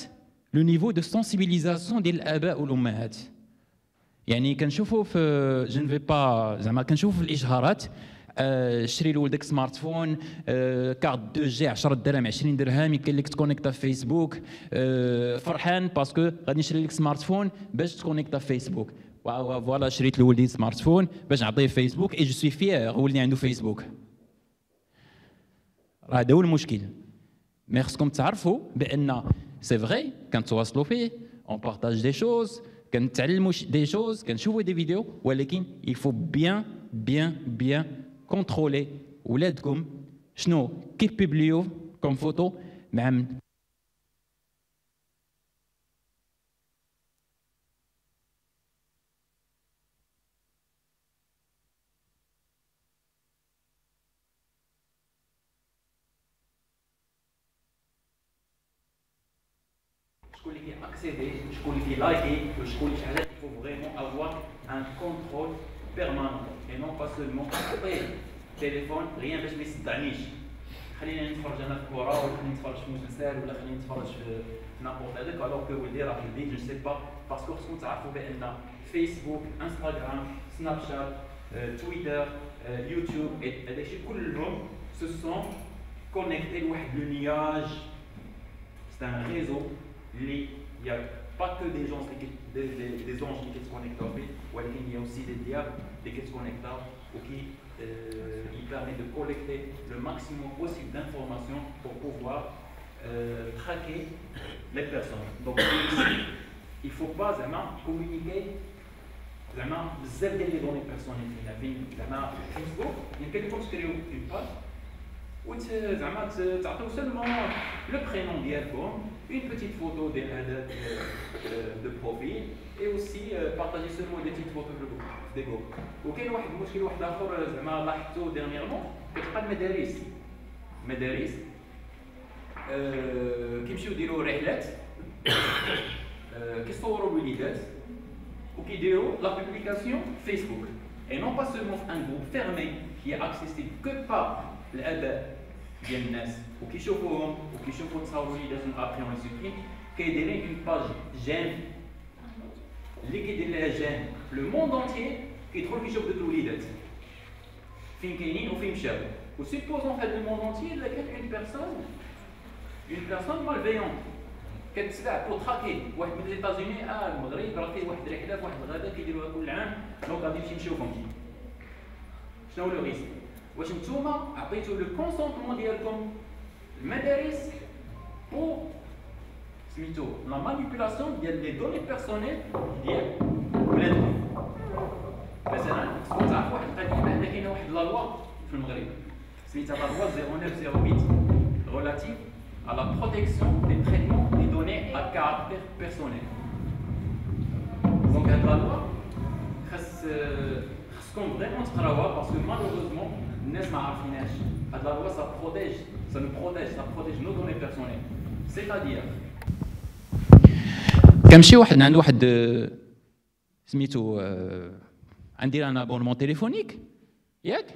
لو نيفو دو سونسيبيليزاسيون ديال الاباء والامهات. يعني كنشوفوا في جو نفي با زعما كنشوفوا في الاشهارات شري لولدك سمارت فون، كارت 2 جي 10 درهم 20 درهم، يمكن لك تكونيكتا في فيسبوك، فرحان باسكو غادي نشري لك سمارت فون باش تكونيكتا في فيسبوك. فوالا شريت لولدي سمارت فون باش نعطيه فيسبوك اي جو سوي فيير ولدي عنده فيسبوك. راه هذا هو المشكل. مي خصكم تعرفوا بان سي فغي كنتواصلوا فيه، اون بارطاج دي شوز، كنتعلموا des choses كنشوفوا des vidéos ولكن il faut bien contrôler ولادكم شنو كيبوبليو كوم فوتو مع شكون اللي كيأكسيدي شكون اللي كيلايكي وشكون اللي شحال il faut vraiment avoir un contrôle permanent et non pas seulement طيب تليفون غير باش ما يصدعنيش خلينا نتفرج انا في الكره ولا خلينا نتفرج في مسلسل ولا خلينا نتفرج في نابورت هذاك الوغ كو ولدي راه في البيت جو سي با باسكو خصكم تعرفوا بان فيسبوك انستغرام سناب شات تويتر يوتيوب هذاك الشيء كلهم سو سون كونيكتي لواحد لو نياج سي ان ريزو اللي y a pas que des gens des anges qui se connectent au fait ولكن il y a aussi des diables qui se connectent ou qui il permet de collecter le maximum possible d'informations pour pouvoir traquer les personnes. Donc il ne faut pas communiquer بزاف ديال لي دوني بيرسونيل فين زعما فيسبوك يمكن لكم تكريو اون باج وزعما تعطيو سولمون لو برينون ديالكم une petite photo de profil et aussi partager seulement des petites photos de groupe. وكاين واحد المشكل واحد اخر زعما لاحظته ديرنييرمون كتلقى المدارس كيمشيو يديروا رحلات كيصوروا الوليدات وكيديروا لا بوبليكاسيون فيسبوك et non pas seulement un groupe fermé qui est accessible que par الاباء ديال الناس وكيشوفوهم وكيشوفوا تصاوروا وليداتهم ابري اون سوبريم كيديرين اون باج جيم اللي كيدير لها جيم لو موند انتيي كيدخل كيشوف دوك الوليدات فين كاينين وفين مشاو وسيبوزون في هذا الموند انتيي الا كانت اون بيرسون مالفيون كتسلع بو تراكي واحد من ليتازوني المغرب راه فيه واحد الرحله في واحد الغابه كيديروها كل عام دونك غادي نمشي نشوفهم شنو لو ريسك واش نتوما عطيتو لو كونسونطمون ديالكم المدارس بو سميتو لا مانيبيولاسيون ديال لي دوني بيرسونيل ديال ولادكم مثلا خصكم تعرفوا واحد القضيه بان كاينه واحد لا لوا في المغرب سميتها لا لوا 0908 relative à la protection des traitements des données à caractère personnel. Donc هاد لا لوا خصكم فريمون تقراوها باسكو مالوروزمون الناس ما عارفينهاش. هاد لا لوا سا بروتيج سا نو بروتيج سا بروتيج نو دوني بيرسونيل سيتادير كنمشي واحد عنده واحد سميتو عندي انا ابونمون تليفونيك ياك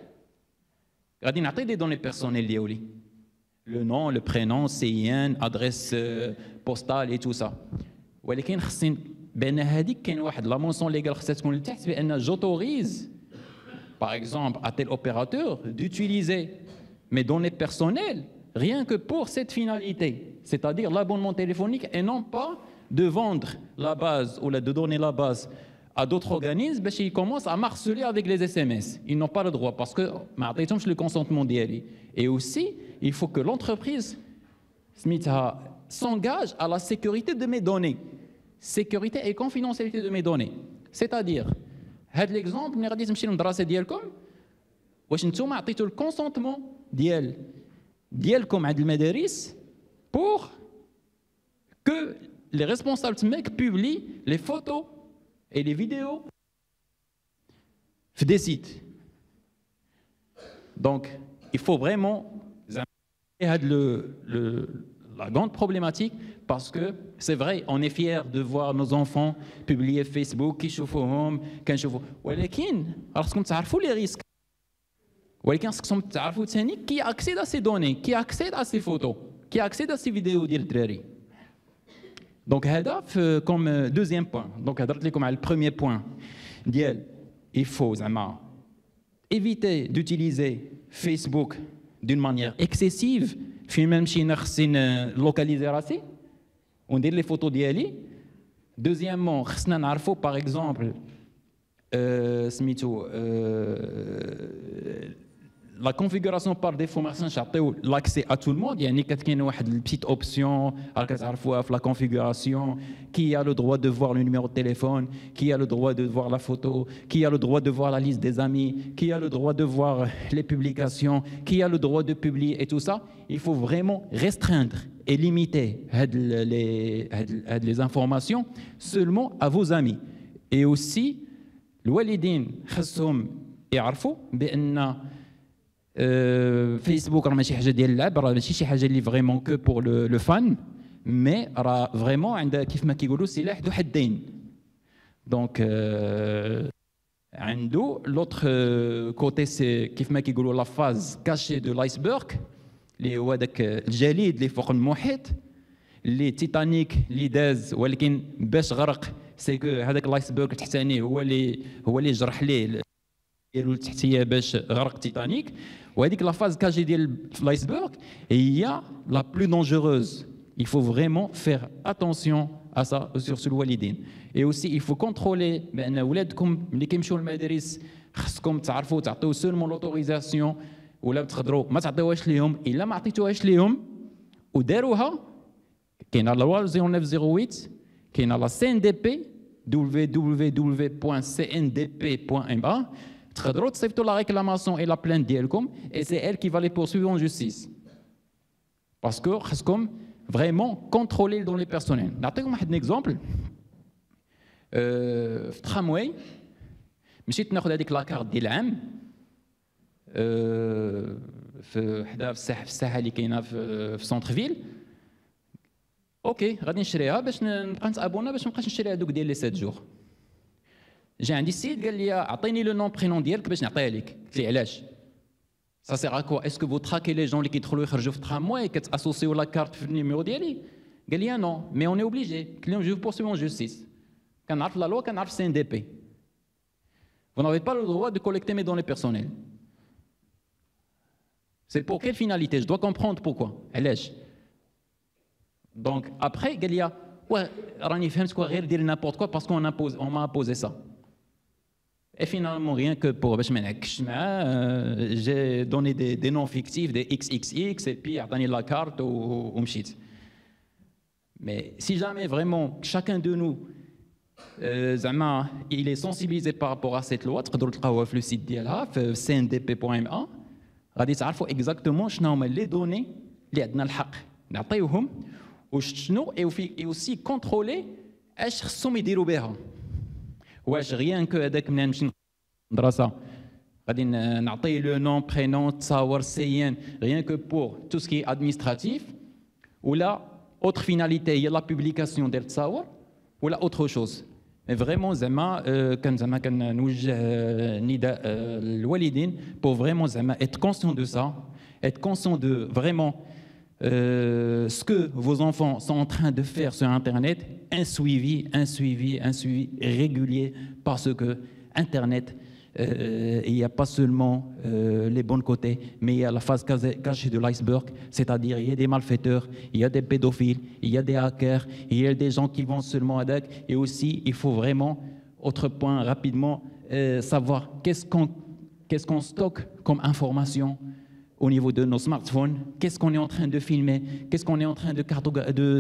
غادي نعطي دي دوني بيرسونيل ديالي le nom, le prénom, CIN, adresse postale et tout ça. ولكن خصني بان هذيك كاين واحد لا مونسون ليغال خصها تكون لتحت بان j'autorise par exemple à tel opérateur d'utiliser mes données personnelles rien que pour cette finalité, c'est-à-dire l'abonnement téléphonique et non pas de vendre la base ou de donner la base à d'autres organismes باش ils commencent à harceler avec les SMS. Ils n'ont pas le droit parce que ما عطيتهمش le consentement ديالي. Et aussi il faut que l'entreprise s'engage à la sécurité de mes données. Sécurité et confidentialité de mes données. C'est-à-dire, هذا l'exemple اللي غادي تمشي للمدرسة ديالكم واش نتوما عطيتوا الكونسونطمون ديالكم عند المدارس pour que les responsables تماك publient les photos et les vidéos في des sites. Donc, il faut vraiment la grande problématique parce que c'est vrai on est fier de voir nos enfants publier Facebook كيشوفوهم كنشوفوا ولكن خاصكم تعرفوا les risques ولكن خاصكم تعرفوا ثاني qui accède à ces données qui accède à ces photos qui accède à ces vidéos ديال الدراري. Donc هذا comme deuxième point. Donc هضرت لكم على le premier point ديال il faut زعما éviter d'utiliser Facebook d'une manière excessive فين ما نمشي خصني نلوكاليزي راسي وندير لي فوتو ديالي. دوزيامون خصنا نعرفوا باغ اكزومبل سميتو la configuration par défaut ما خصناش نعطيو l'accès à tout le monde يعني كاين واحد البيت اوبسيون راك تعرفوها في la configuration qui a le droit de voir le numéro de téléphone, qui a le droit de voir la photo, qui a le droit de voir la liste des amis, qui a le droit de voir les publications, qui a le droit de publier et tout ça. Il faut vraiment restreindre et limiter les informations seulement à vos amis. Et aussi الوالدين خصهم يعرفوا بان فيسبوك راه ماشي حاجه ديال اللعب، راه ماشي شي حاجه اللي فريمون كو بور لو فان، مي راه فريمون عندها كيف ما كيقولوا سلاح ذو حدين. دونك عنده لوتر كوتي سي كيف ما كيقولوا لا فاز كاشي دو لايسبرغ اللي هو داك الجليد اللي فوق المحيط اللي تيتانيك اللي داز، ولكن باش غرق سي كو هذاك الايسبرغ التحتاني هو اللي جرح ليه ديالو التحتيه باش غرق تيتانيك. وهذيك لا فاز كاجي ديال الايسبرغ هي لا بلو دونجوروز. Il faut vraiment faire attention à ça sur الوالدين. Et aussi il faut contrôler بان ولادكم ملي كيمشيو للمدارس خصكم تعرفوا تعطيو سولمون لوتوريزاسيون، ولا تقدروا ما تعطيوهاش ليهم. الا ما عطيتوهاش ليهم وداروها كاينه لا لوا 0908، كاينه لا CNDP www.cndp.ma، تقدروا تصيفطوا لا ريكلاماسيون اي لا بلانت ديالكم et c'est elle qui va les poursuivre en justice. Parce que خصكم vraiment contrôler les données personnelles. نعطيكم واحد اكزومبل. في ترامواي مشيت ناخذ هذيك لاكارت ديال العام في حدا في الساحه اللي كاينه في سونتر فيل. اوكي غادي نشريها باش نبقى نتابونا باش ما نبقاش نشري هذوك ديال لي 7 جور. جا عندي السيد قال لي عطيني لو نون برينون ديالك باش نعطيها لك. قلت لي علاش؟ Ça sert à quoi? Est-ce que vous traquez les gens qui يدخلوا يخرجوا في tramway et qu'associez la carte في النيميرو ديالي؟ قال لي non, mais on est obligé. قلت لهم je vous poursuis en justice. كنعرف la loi, كنعرف CNDP. Vous n'avez pas le droit de collecter mes données personnelles. C'est pour quelle finalité? Je dois comprendre pourquoi. علاش؟ Donc après قال لي ouais راني فهمت غير دير n'importe quoi parce on m'a imposé ça. Et finalement, rien que pour j'ai donné des noms fictifs, des XXX, et puis j'ai la carte ou m'chit. Mais si jamais vraiment chacun de nous, il est sensibilisé par rapport à cette loi, تقدروا تلقاوها في le site ديالها في cndp.ma، غادي تعرفوا exactement شنو هما les données اللي عندنا الحق نعطيوهم وشنو et aussi contrôler اش خصهم يديروا بها. واش غيان كو هذاك من نمشي المدرسه غادي نعطيه لو نون برينون تصاور سيان غيان كو بور تو سكي ادمينستراتيف، ولا اوتر فيناليتي هي لا بوبليكاسيون ديال التصاور ولا اوتر شوز. مي فريمون زعما كنوجه نداء الوالدين بور فريمون زعما ات كونسيون دو سا، ات كونسيون دو فريمون ce que vos enfants sont en train de faire sur Internet, un suivi régulier, parce que Internet, il n'y a pas seulement les bons côtés, mais il y a la face cachée de l'iceberg, c'est-à-dire il y a des malfaiteurs, il y a des pédophiles, il y a des hackers, il y a des gens qui vont seulement à DAC, et aussi il faut vraiment, autre point rapidement, savoir qu'est-ce qu'on stocke comme information au niveau de nos smartphones, qu'est-ce qu'on est en train de filmer, qu'est-ce qu'on est en train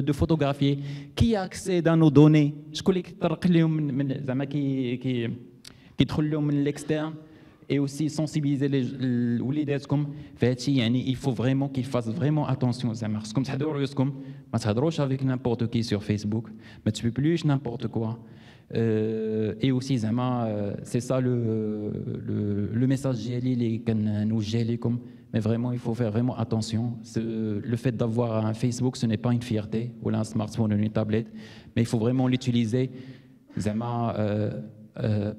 de photographier, qui accède à nos données, من l'externe, et aussi sensibiliser les وليداتكم فهادشي. يعني il faut vraiment qu'ils fassent vraiment attention. زعما خصكم تحضروا راسكم، ما تهضروش avec n'importe qui sur Facebook، ما تبوبليوش n'importe quoi. Et aussi زعما c'est ça le message ديالي اللي كنوجه لكم. Mais vraiment, il faut faire vraiment attention. Le fait d'avoir un Facebook, ce n'est pas une fierté, ou un smartphone ou une tablette, mais il faut vraiment l'utiliser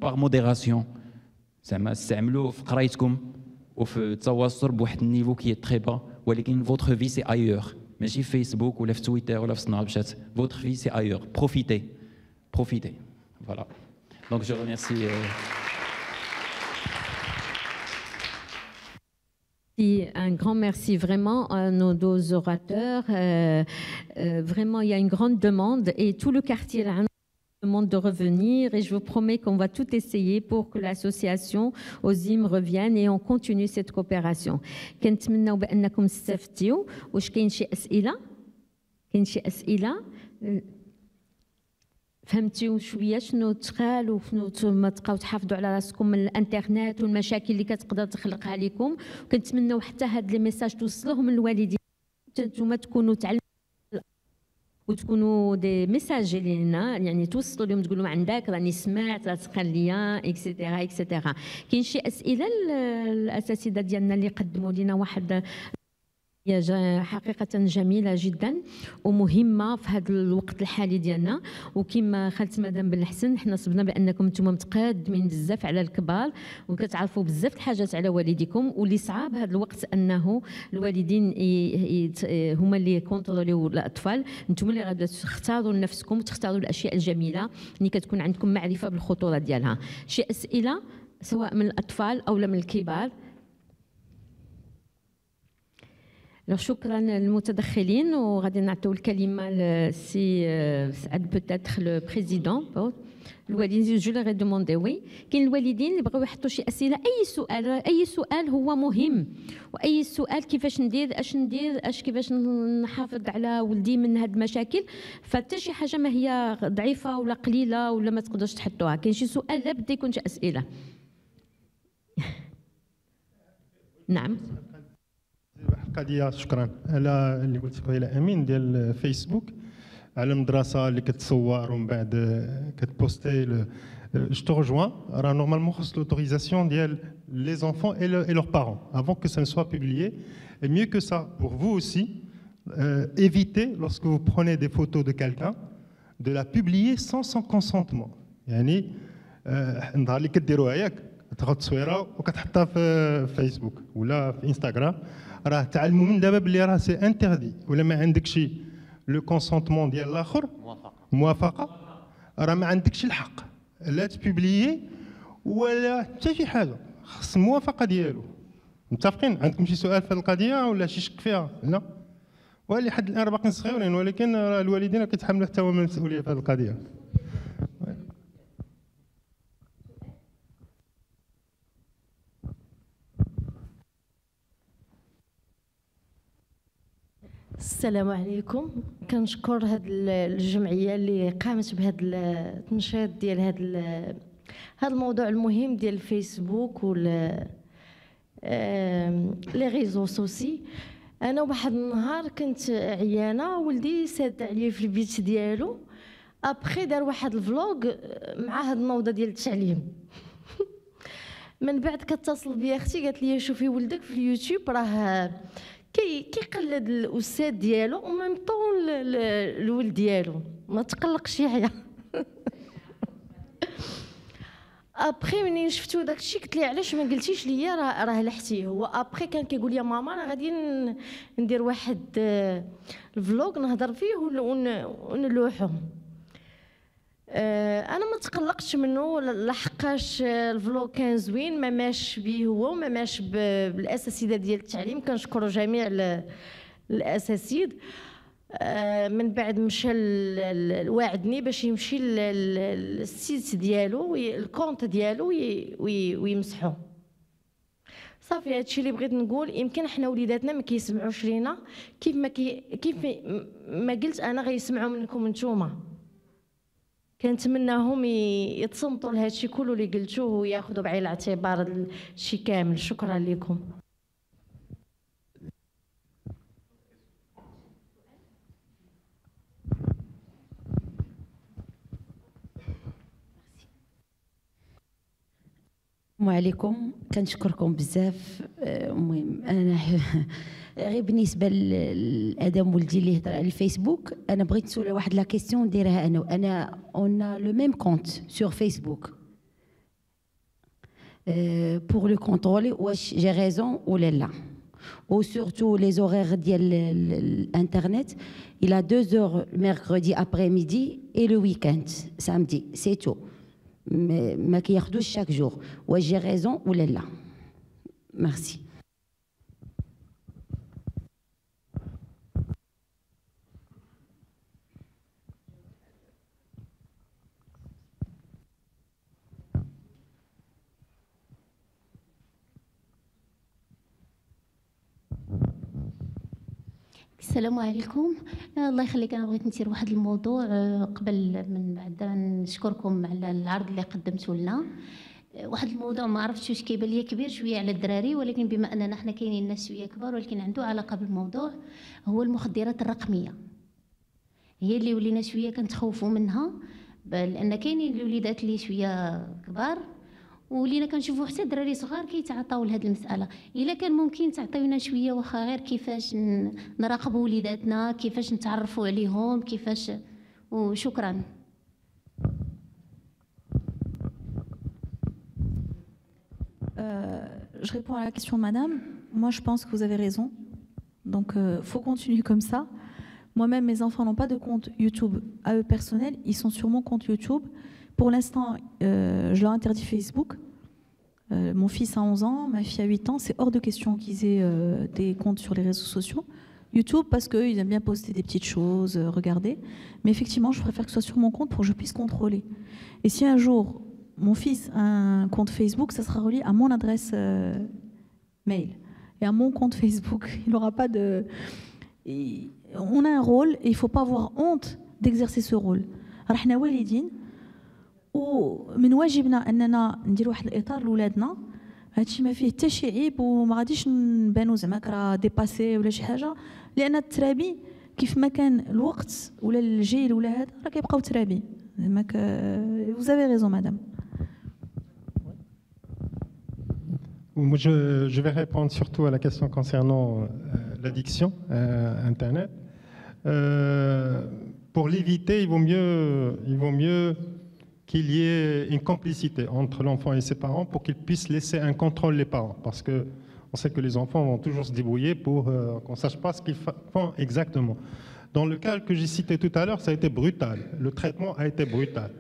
par modération. استعملوه في قرايتكم وفي التواصل بواحد النيفو كي تري با، ولكن votre vie c'est ailleurs. ماشي في فيسبوك ولا في تويتر ولا في سناب شات. Votre vie c'est ailleurs. Profitez. Voilà. Donc je remercie. Un grand merci vraiment à nos deux orateurs. Vraiment, il y a une grande demande et tout le quartier là, demande de revenir et je vous promets qu'on va tout essayer pour que l'association OZIM revienne et on continue cette coopération. كنتمناو بأنكم استفدتوا. واش كاين شي أسئلة؟ كاين شي أسئلة؟ فهمتوا شويه شنو تقال وشنو ما تبقاو تحافظوا على راسكم من الانترنت والمشاكل اللي كتقدر تخلقها لكم. كنتمناو حتى هاد لي ميساج توصلوهم للوالدين، نتوما تكونوا تعلموا وتكونوا دي ميساج لينا، يعني توصلوا لهم تقولوا عندك راني سمعت راه تقال ليا اكسيتيرا اكسيتيرا. كاين شي اسئله الاساتذه ديالنا اللي قدموا لنا واحد هي حقيقة جميلة جدا ومهمة في هذا الوقت الحالي ديالنا. وكما خالت مدام بالحسن حنا صبنا بأنكم نتوما متقدمين بزاف على الكبار وكتعرفوا بزاف الحاجات على والديكم، واللي صعاب هذا الوقت أنه الوالدين هما اللي يكونتروليو الأطفال. نتوما اللي غادا تختاروا لنفسكم وتختاروا الأشياء الجميلة اللي كتكون عندكم معرفة بالخطورة ديالها. شي أسئلة سواء من الأطفال أو من الكبار؟ شكرا للمتدخلين وغادي نعطيو الكلمه لسي سعد بوتيتر لو بريزيدون. الوالدين جو لي دوموندي وي كاين الوالدين اللي بغاو يحطوا شي اسئله. اي سؤال هو مهم، واي سؤال كيفاش ندير اش كيفاش نحافظ على ولدي من هاد المشاكل، فحتى شي حاجه ما هي ضعيفه ولا قليله ولا ما تقدرش تحطوها. كاين شي سؤال لابد يكون شي اسئله. نعم. القضيه شكرا على اللي قلت قبيله امين ديال فيسبوك على المدرسه اللي كتصور ومن بعد كتبوستي. جو تو rejoins راه نورمالمون خص l'autorisation ديال les enfants et leurs parents avant que ça ne soit publié. Et mieux que ça pour vous aussi, évitez lorsque vous prenez des photos de quelqu'un de la publier sans son consentement. يعني النهار اللي كديروها ياك تاخذ تصويره وكتحطها في فيسبوك ولا في انستغرام، راه تعلموا من دابا بلي راه سي انتردي. ولا ما عندكش لو كونسونتمون ديال الاخر، موافقه، راه ما عندكش الحق لا تبوبليي ولا حتى شي حاجه، خص الموافقه ديالو. متفقين؟ عندكم شي سؤال في هذه القضيه ولا شي شك فيها؟ لا، ولي حد الان باقيين صغيرين، ولكن الوالدين كيتحملوا حتى هما المسؤوليه في هذه القضيه. السلام عليكم. كنشكر هاد الجمعيه اللي قامت بهذا التنشيط ديال هذا الموضوع المهم ديال الفيسبوك وال لي ريزو سوسي. انا واحد النهار كنت عيانه، ولدي ساد عليا في البيت ديالو، ابخي دار واحد الفلوغ مع هاد النوضه ديال التعليم. من بعد كتصل بيا اختي قالت لي شوفي ولدك في اليوتيوب راه كيقلد الاستاذ ديالو وميم طون الولد ديالو، ما تقلقش يحيى. ابخي منين شفتو داكشي قلت لي علاش ما قلتيش ليا راه لحتي هو. ابخي كان كيقول لي ماما انا غادي ندير واحد الفلوغ نهضر فيه ونلوحو. انا ما تقلقتش منه لحقاش الفلوغ كان زوين، ما ماش بيه هو وما ماش بالاساسيات ديال التعليم. كنشكروا جميع الاساتذه. من بعد مشى وعدني باش يمشي للسيت ديالو الكونت ديالو ويمسحو. صافي هادشي اللي بغيت نقول. يمكن حنا وليداتنا ما كيسمعوش لينا كيف ما قلت انا غيسمعوا منكم نتوما. كنتمناهم يتصنتوا لهذا الشيء كله اللي قلتوه وياخذوا بعين الاعتبار الشيء كامل. شكرا لكم. السلام عليكم. كنشكركم بزاف. المهم انا غير بالنسبه لادم ولدي اللي هضر على الفيسبوك، انا بغيت نسول واحد لا كيسيون نديرها انا اون لو ميم كونت سور فيسبوك pour le contrôler واش جي ريزون ولا لا. و surtout les horaires ديال الانترنت il a 2 heures mercredi après-midi et le week-end samedi c'est tout. ما كياخدوش chaque jour. واش جي ريزون ولا لا؟ ميرسي. السلام عليكم. الله يخليك، انا بغيت نثير واحد الموضوع قبل من بعد نشكركم على العرض اللي قدمتوا لنا. واحد الموضوع ما عرفتش واش كيبان ليا كبير شويه على الدراري، ولكن بما اننا حنا كاينين ناس شويه كبار ولكن عنده علاقه بالموضوع، هو المخدرات الرقميه. هي اللي ولينا شويه كنتخوفوا منها، لان كاينين الوليدات اللي شويه كبار ولينا كنشوفوا حتى دراري صغار كيتعاطاو لهاد المساله. الا كان ممكن تعطيونا شويه واخا غير كيفاش نراقبوا وليداتنا، كيفاش نتعرفوا عليهم، كيفاش. وشكرا. Je réponds à la question, madame. Moi, je pense que vous avez raison. Donc, faut continuer comme ça. Moi-même, mes enfants n'ont pas de compte YouTube à eux personnel. Ils sont sur mon compte YouTube. Pour l'instant, je leur interdis Facebook. Mon fils a 11 ans, ma fille a 8 ans. C'est hors de question qu'ils aient des comptes sur les réseaux sociaux. YouTube, parce qu'ils aiment bien poster des petites choses, regarder. Mais effectivement, je préfère que ce soit sur mon compte pour que je puisse contrôler. Et si un jour, mon fils a un compte Facebook, ça sera relié à mon adresse mail et à mon compte Facebook. Il n'aura pas de... On a un rôle et il ne faut pas avoir honte d'exercer ce rôle. رحنا والدين ومن واجبنا اننا نديروا واحد الاطار لولادنا. هادشي ما فيه حتى شي عيب وما غاديش نبانو زعما راه ديباسي ولا شي حاجه، لان الترابي كيف ما كان الوقت ولا الجيل ولا هذا راه كيبقاو ترابي. زعما vous avez raison madame. Je vais répondre surtout à la question concernant l'addiction Internet. Pour l'éviter, il vaut mieux qu'il y ait une complicité entre l'enfant et ses parents pour qu'ils puissent laisser un contrôle les parents. Parce qu'on sait que les enfants vont toujours se débrouiller pour qu'on ne sache pas ce qu'ils font exactement. Dans le cas que j'ai cité tout à l'heure, ça a été brutal. Le traitement a été brutal.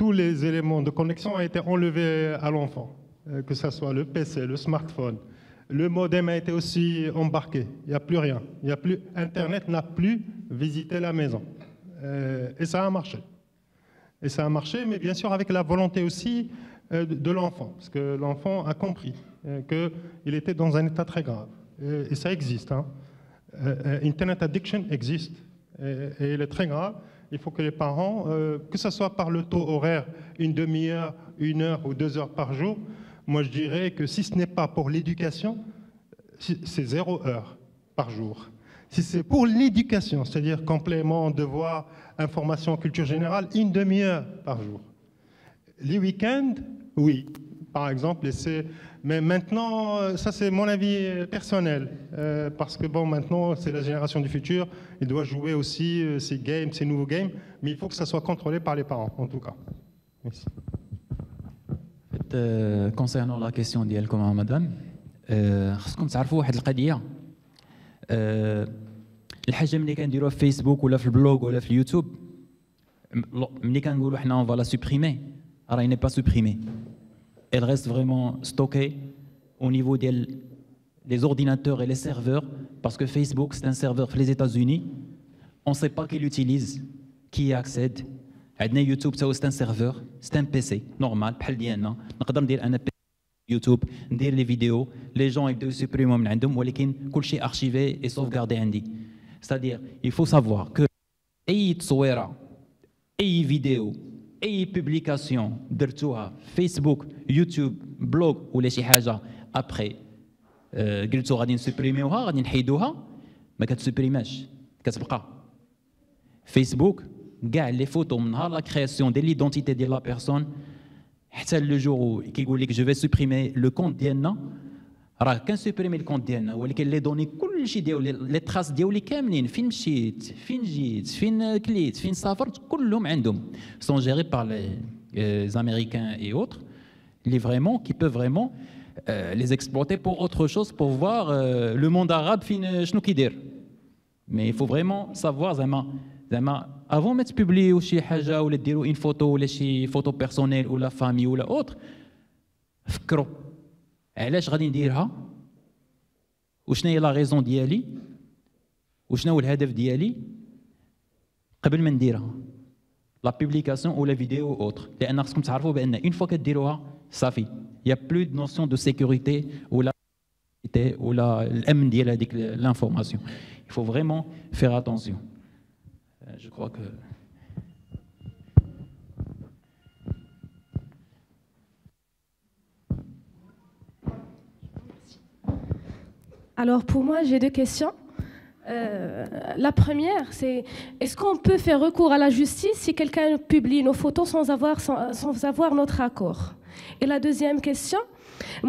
Tous les éléments de connexion ont été enlevés à l'enfant. Que ce soit le PC, le smartphone. Le modem a été aussi embarqué. Il n'y a plus rien. Internet n'a plus visité la maison. Et ça a marché. Et ça a marché, mais bien sûr avec la volonté aussi de l'enfant. Parce que l'enfant a compris qu'il était dans un état très grave. Et ça existe. Hein. Internet addiction existe. Et il est très grave. Il faut que les parents, que ce soit par le taux horaire, une demi-heure, 1 heure ou 2 heures par jour, moi je dirais que si ce n'est pas pour l'éducation, c'est 0 heure par jour. Si c'est pour l'éducation, c'est-à-dire complément, devoir, information, culture générale, 1 demi-heure par jour. Les week-ends, oui, par exemple, mais maintenant, ça c'est mon avis personnel, parce que bon, maintenant c'est la génération du futur, il doit jouer aussi ces games, ces nouveaux games, mais il faut que ça soit contrôlé par les parents, en tout cas. Merci. Concernant la question ديالكم madame, خصكم تعرفوا واحد القضيه. الحاجه ملي كنديروها في فيسبوك ولا في البلوغ ولا في اليوتيوب، ملي كنقولوا حنا اون فا لا سوبريمي، راهي ني با سوبريمي. Elle reste vraiment stockée au niveau des ordinateurs et les serveurs, parce que Facebook c'est un serveur les États-Unis, on ne sait pas qui l'utilise, qui y accède. عندنا يوتيوب تا هو c'est un serveur, c'est un PC normal بحال ديالنا، نقدر ندير انا يوتيوب ندير لي فيديو، لي جون يبداو يسوبريمو من عندهم، ولكن كلشي ارشيفي اي سوفغاردي عندي. C'est-à-dire il faut savoir que اي تصويره، اي فيديو، اي بوبليكاسيون درتوها فيسبوك، يوتيوب، بلوغ ولا شي حاجه ابخي قلتو غادي نسوبريميوها، غادي نحيدوها، ما كتسوبريماش، كتبقى. فيسبوك كاع لي فوتو من نهار لا كرياسيون ديال ليدونتيتي ديال لا بيرسون حتى لو جور كيقول لك جو في سوبريمي لو كونت ديالنا، راه كنسوبريمي الكونت ديالنا، ولكن لي دوني كلشي ديال لي تراس ديالي كاملين، فين مشيت، فين جيت، فين كليت، فين سافرت، كلهم عندهم. سون جيري بار لي امريكان اي اوتر اللي فريمون كي بو فريمون les exploiter pour autre chose, pour voir le monde arabe فين شنو كيدير. Mais il faut vraiment savoir زعما avant ما تبوبليو شي حاجه ولا ديروا ان فوتو ولا شي فوتو بيرسونيل ولا فامي ولا اوتر، فكروا علاش غادي نديرها، وشنو هي لا ريزون ديالي، وشنو هو الهدف ديالي قبل ما نديرها لا بوبليكاسيون ولا فيديو اوتر. لان خصكم تعرفوا بان اون فوا كديروها صافي يا بلو دو نوسيون دو سيكوريتي ولا ou l'amn ديال هذيك l'information. Il faut vraiment faire attention. Je crois que Alors pour moi, j'ai deux questions. La première, c'est est-ce qu'on peut faire recours à la justice si quelqu'un publie nos photos sans avoir notre accord? Et la deuxième question,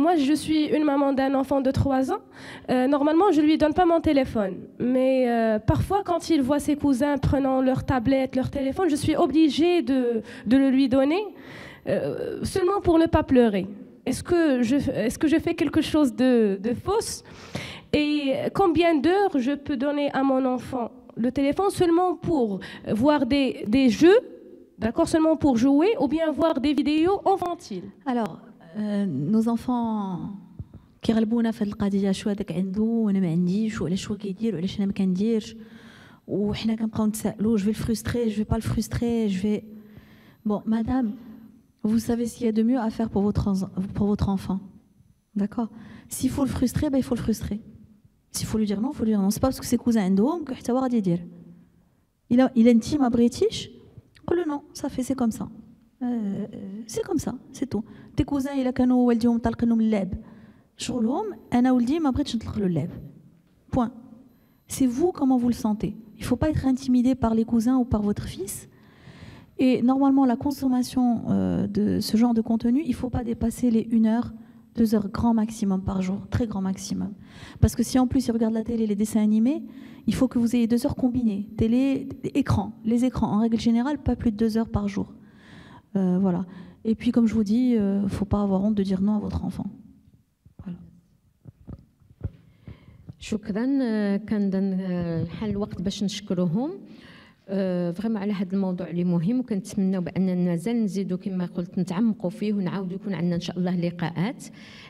moi je suis une maman d'un enfant de 3 ans. Normalement, je ne lui donne pas mon téléphone. Mais parfois, quand il voit ses cousins prenant leur tablette, leur téléphone, je suis obligée de le lui donner seulement pour ne pas pleurer. Est-ce que je fais quelque chose de fausse? Et combien d'heures je peux donner à mon enfant le téléphone seulement pour voir des jeux, d'accord, seulement pour jouer, ou bien voir des vidéos enfantiles? Alors, nos enfants كيغلبونا في هذه القضيه، شو هذاك عنده وانا ما عنديش، وعلاش شو كيدير وعلاش انا ما كنديرش، وحنا كنبقاو نتسائلوا je vais le frustrer, je vais pas le frustrer, je vais bon madame, vous savez ce qu'il y a de mieux à faire pour votre enfant, d'accord? S'il faut le frustrer, ben il faut le frustrer. S'il faut lui dire non, il faut lui dire non. C'est pas parce que ses cousins عندهم que حتى هو غادي يدير. Il a intime ما بغيتيش قول له non, ça fait c'est comme ça. C'est comme ça, c'est tout. Tes cousins إلا كانوا والديهم طالقينهم اللعب شغلهم، أنا ولدي ما بغيتش نطلق له اللعب. Point. C'est vous comment vous le sentez. Il faut pas être intimidé par les cousins ou par votre fils. Et normalement la consommation de ce genre de contenu, il faut pas dépasser les 1 heure, 2 heures grand maximum par jour, très grand maximum. Parce que si en plus il regarde la télé, les dessins animés, il faut que vous ayez 2 heures combinées. Télé, écran. Les écrans, en règle générale, pas plus de 2 heures par jour. Voilà. Et puis comme je vous dis, il ne faut pas avoir honte de dire non à votre enfant. Voilà. شكرا. كان حان الوقت باش نشكرهم فريمون على هذا الموضوع اللي مهم، وكنتمناو باننا مازال نزيدوا كما قلت نتعمقوا فيه ونعاودوا يكون عندنا ان شاء الله لقاءات.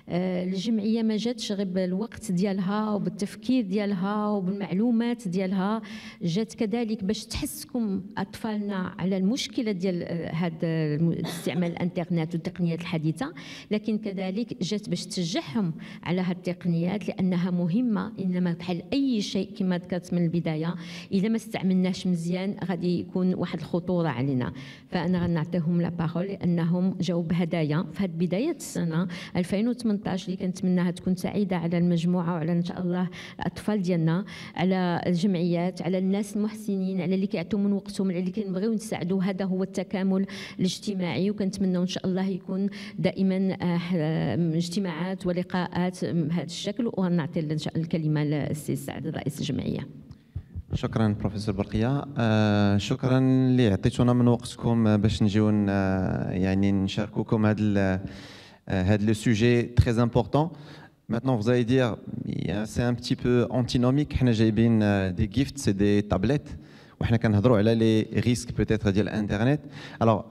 الجمعيه ما جاتش غير بالوقت ديالها وبالتفكير ديالها وبالمعلومات ديالها، جات كذلك باش تحسكم اطفالنا على المشكله ديال هذا استعمال الانترنت والتقنيات الحديثه، لكن كذلك جات باش تشجعهم على هذه التقنيات لانها مهمه. انما بحال اي شيء كما ذكرت من البدايه، اذا ما استعملناش مزيان غادي يكون واحد الخطوره علينا. فانا غنعطيهم لا بارول لانهم جاوا بهدايا في هذه بدايه السنه 2018 اللي كنتمناها تكون سعيده على المجموعه وعلى ان شاء الله الاطفال ديالنا، على الجمعيات، على الناس المحسنين، على اللي كيعطيو من وقتهم، على اللي كنبغيو نساعدوا. هذا هو التكامل الاجتماعي، وكنتمنوا ان شاء الله يكون دائما اجتماعات ولقاءات بهذا الشكل. ونعطي الكلمه للسي سعد رئيس الجمعيه. شكرا بروفيسور برقية. شكرا اللي عطيتونا من وقتكم باش نجيو يعني نشاركوكم هذا لو سوجي تري امبورطون. Maintenant vous allez dire c'est un petit peu antinomique، حنا جايبين دي جيفت سي دي تابليت وحنا كنهضروا على لي ريسك بوتيتر ديال الانترنت. الوغ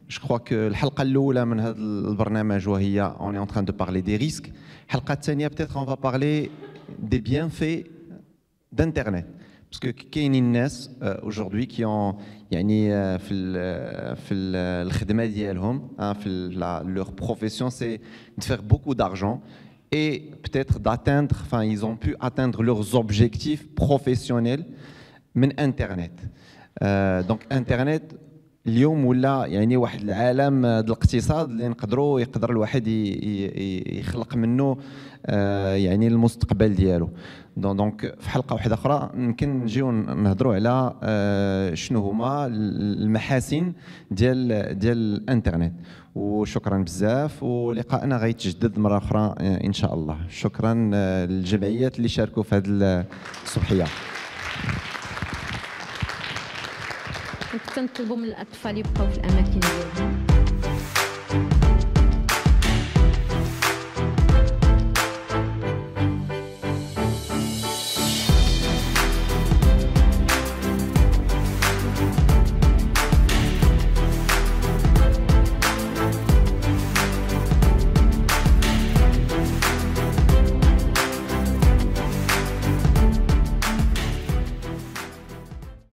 جو كخوا كو الحلقه الاولى من هذا البرنامج وهي اون اي ان تران دو بارلي دي ريسك، الحلقه الثانيه بوتيتر اون فا بارلي دي بيانفي d'internet parce que كاينين الناس aujourd'hui qui ont يعني في الخدمه ديالهم في leur profession c'est de faire beaucoup d'argent et peut-être d'atteindre, enfin ils ont pu atteindre leurs objectifs professionnels من internet. Donc internet اليوم ولا يعني واحد العالم ديال الاقتصاد اللي يقدر الواحد يخلق منه يعني المستقبل ديالو. دونك في حلقه واحده اخرى يمكن نجيو نهضروا على شنو هما المحاسن ديال الانترنت. وشكرا بزاف، ولقائنا غيتجدد مره اخرى ان شاء الله. شكرا للجمعيات اللي شاركوا في هذه الصبحيه. كنت نطلبوا من الاطفال يبقاو في الاماكن ديالهم.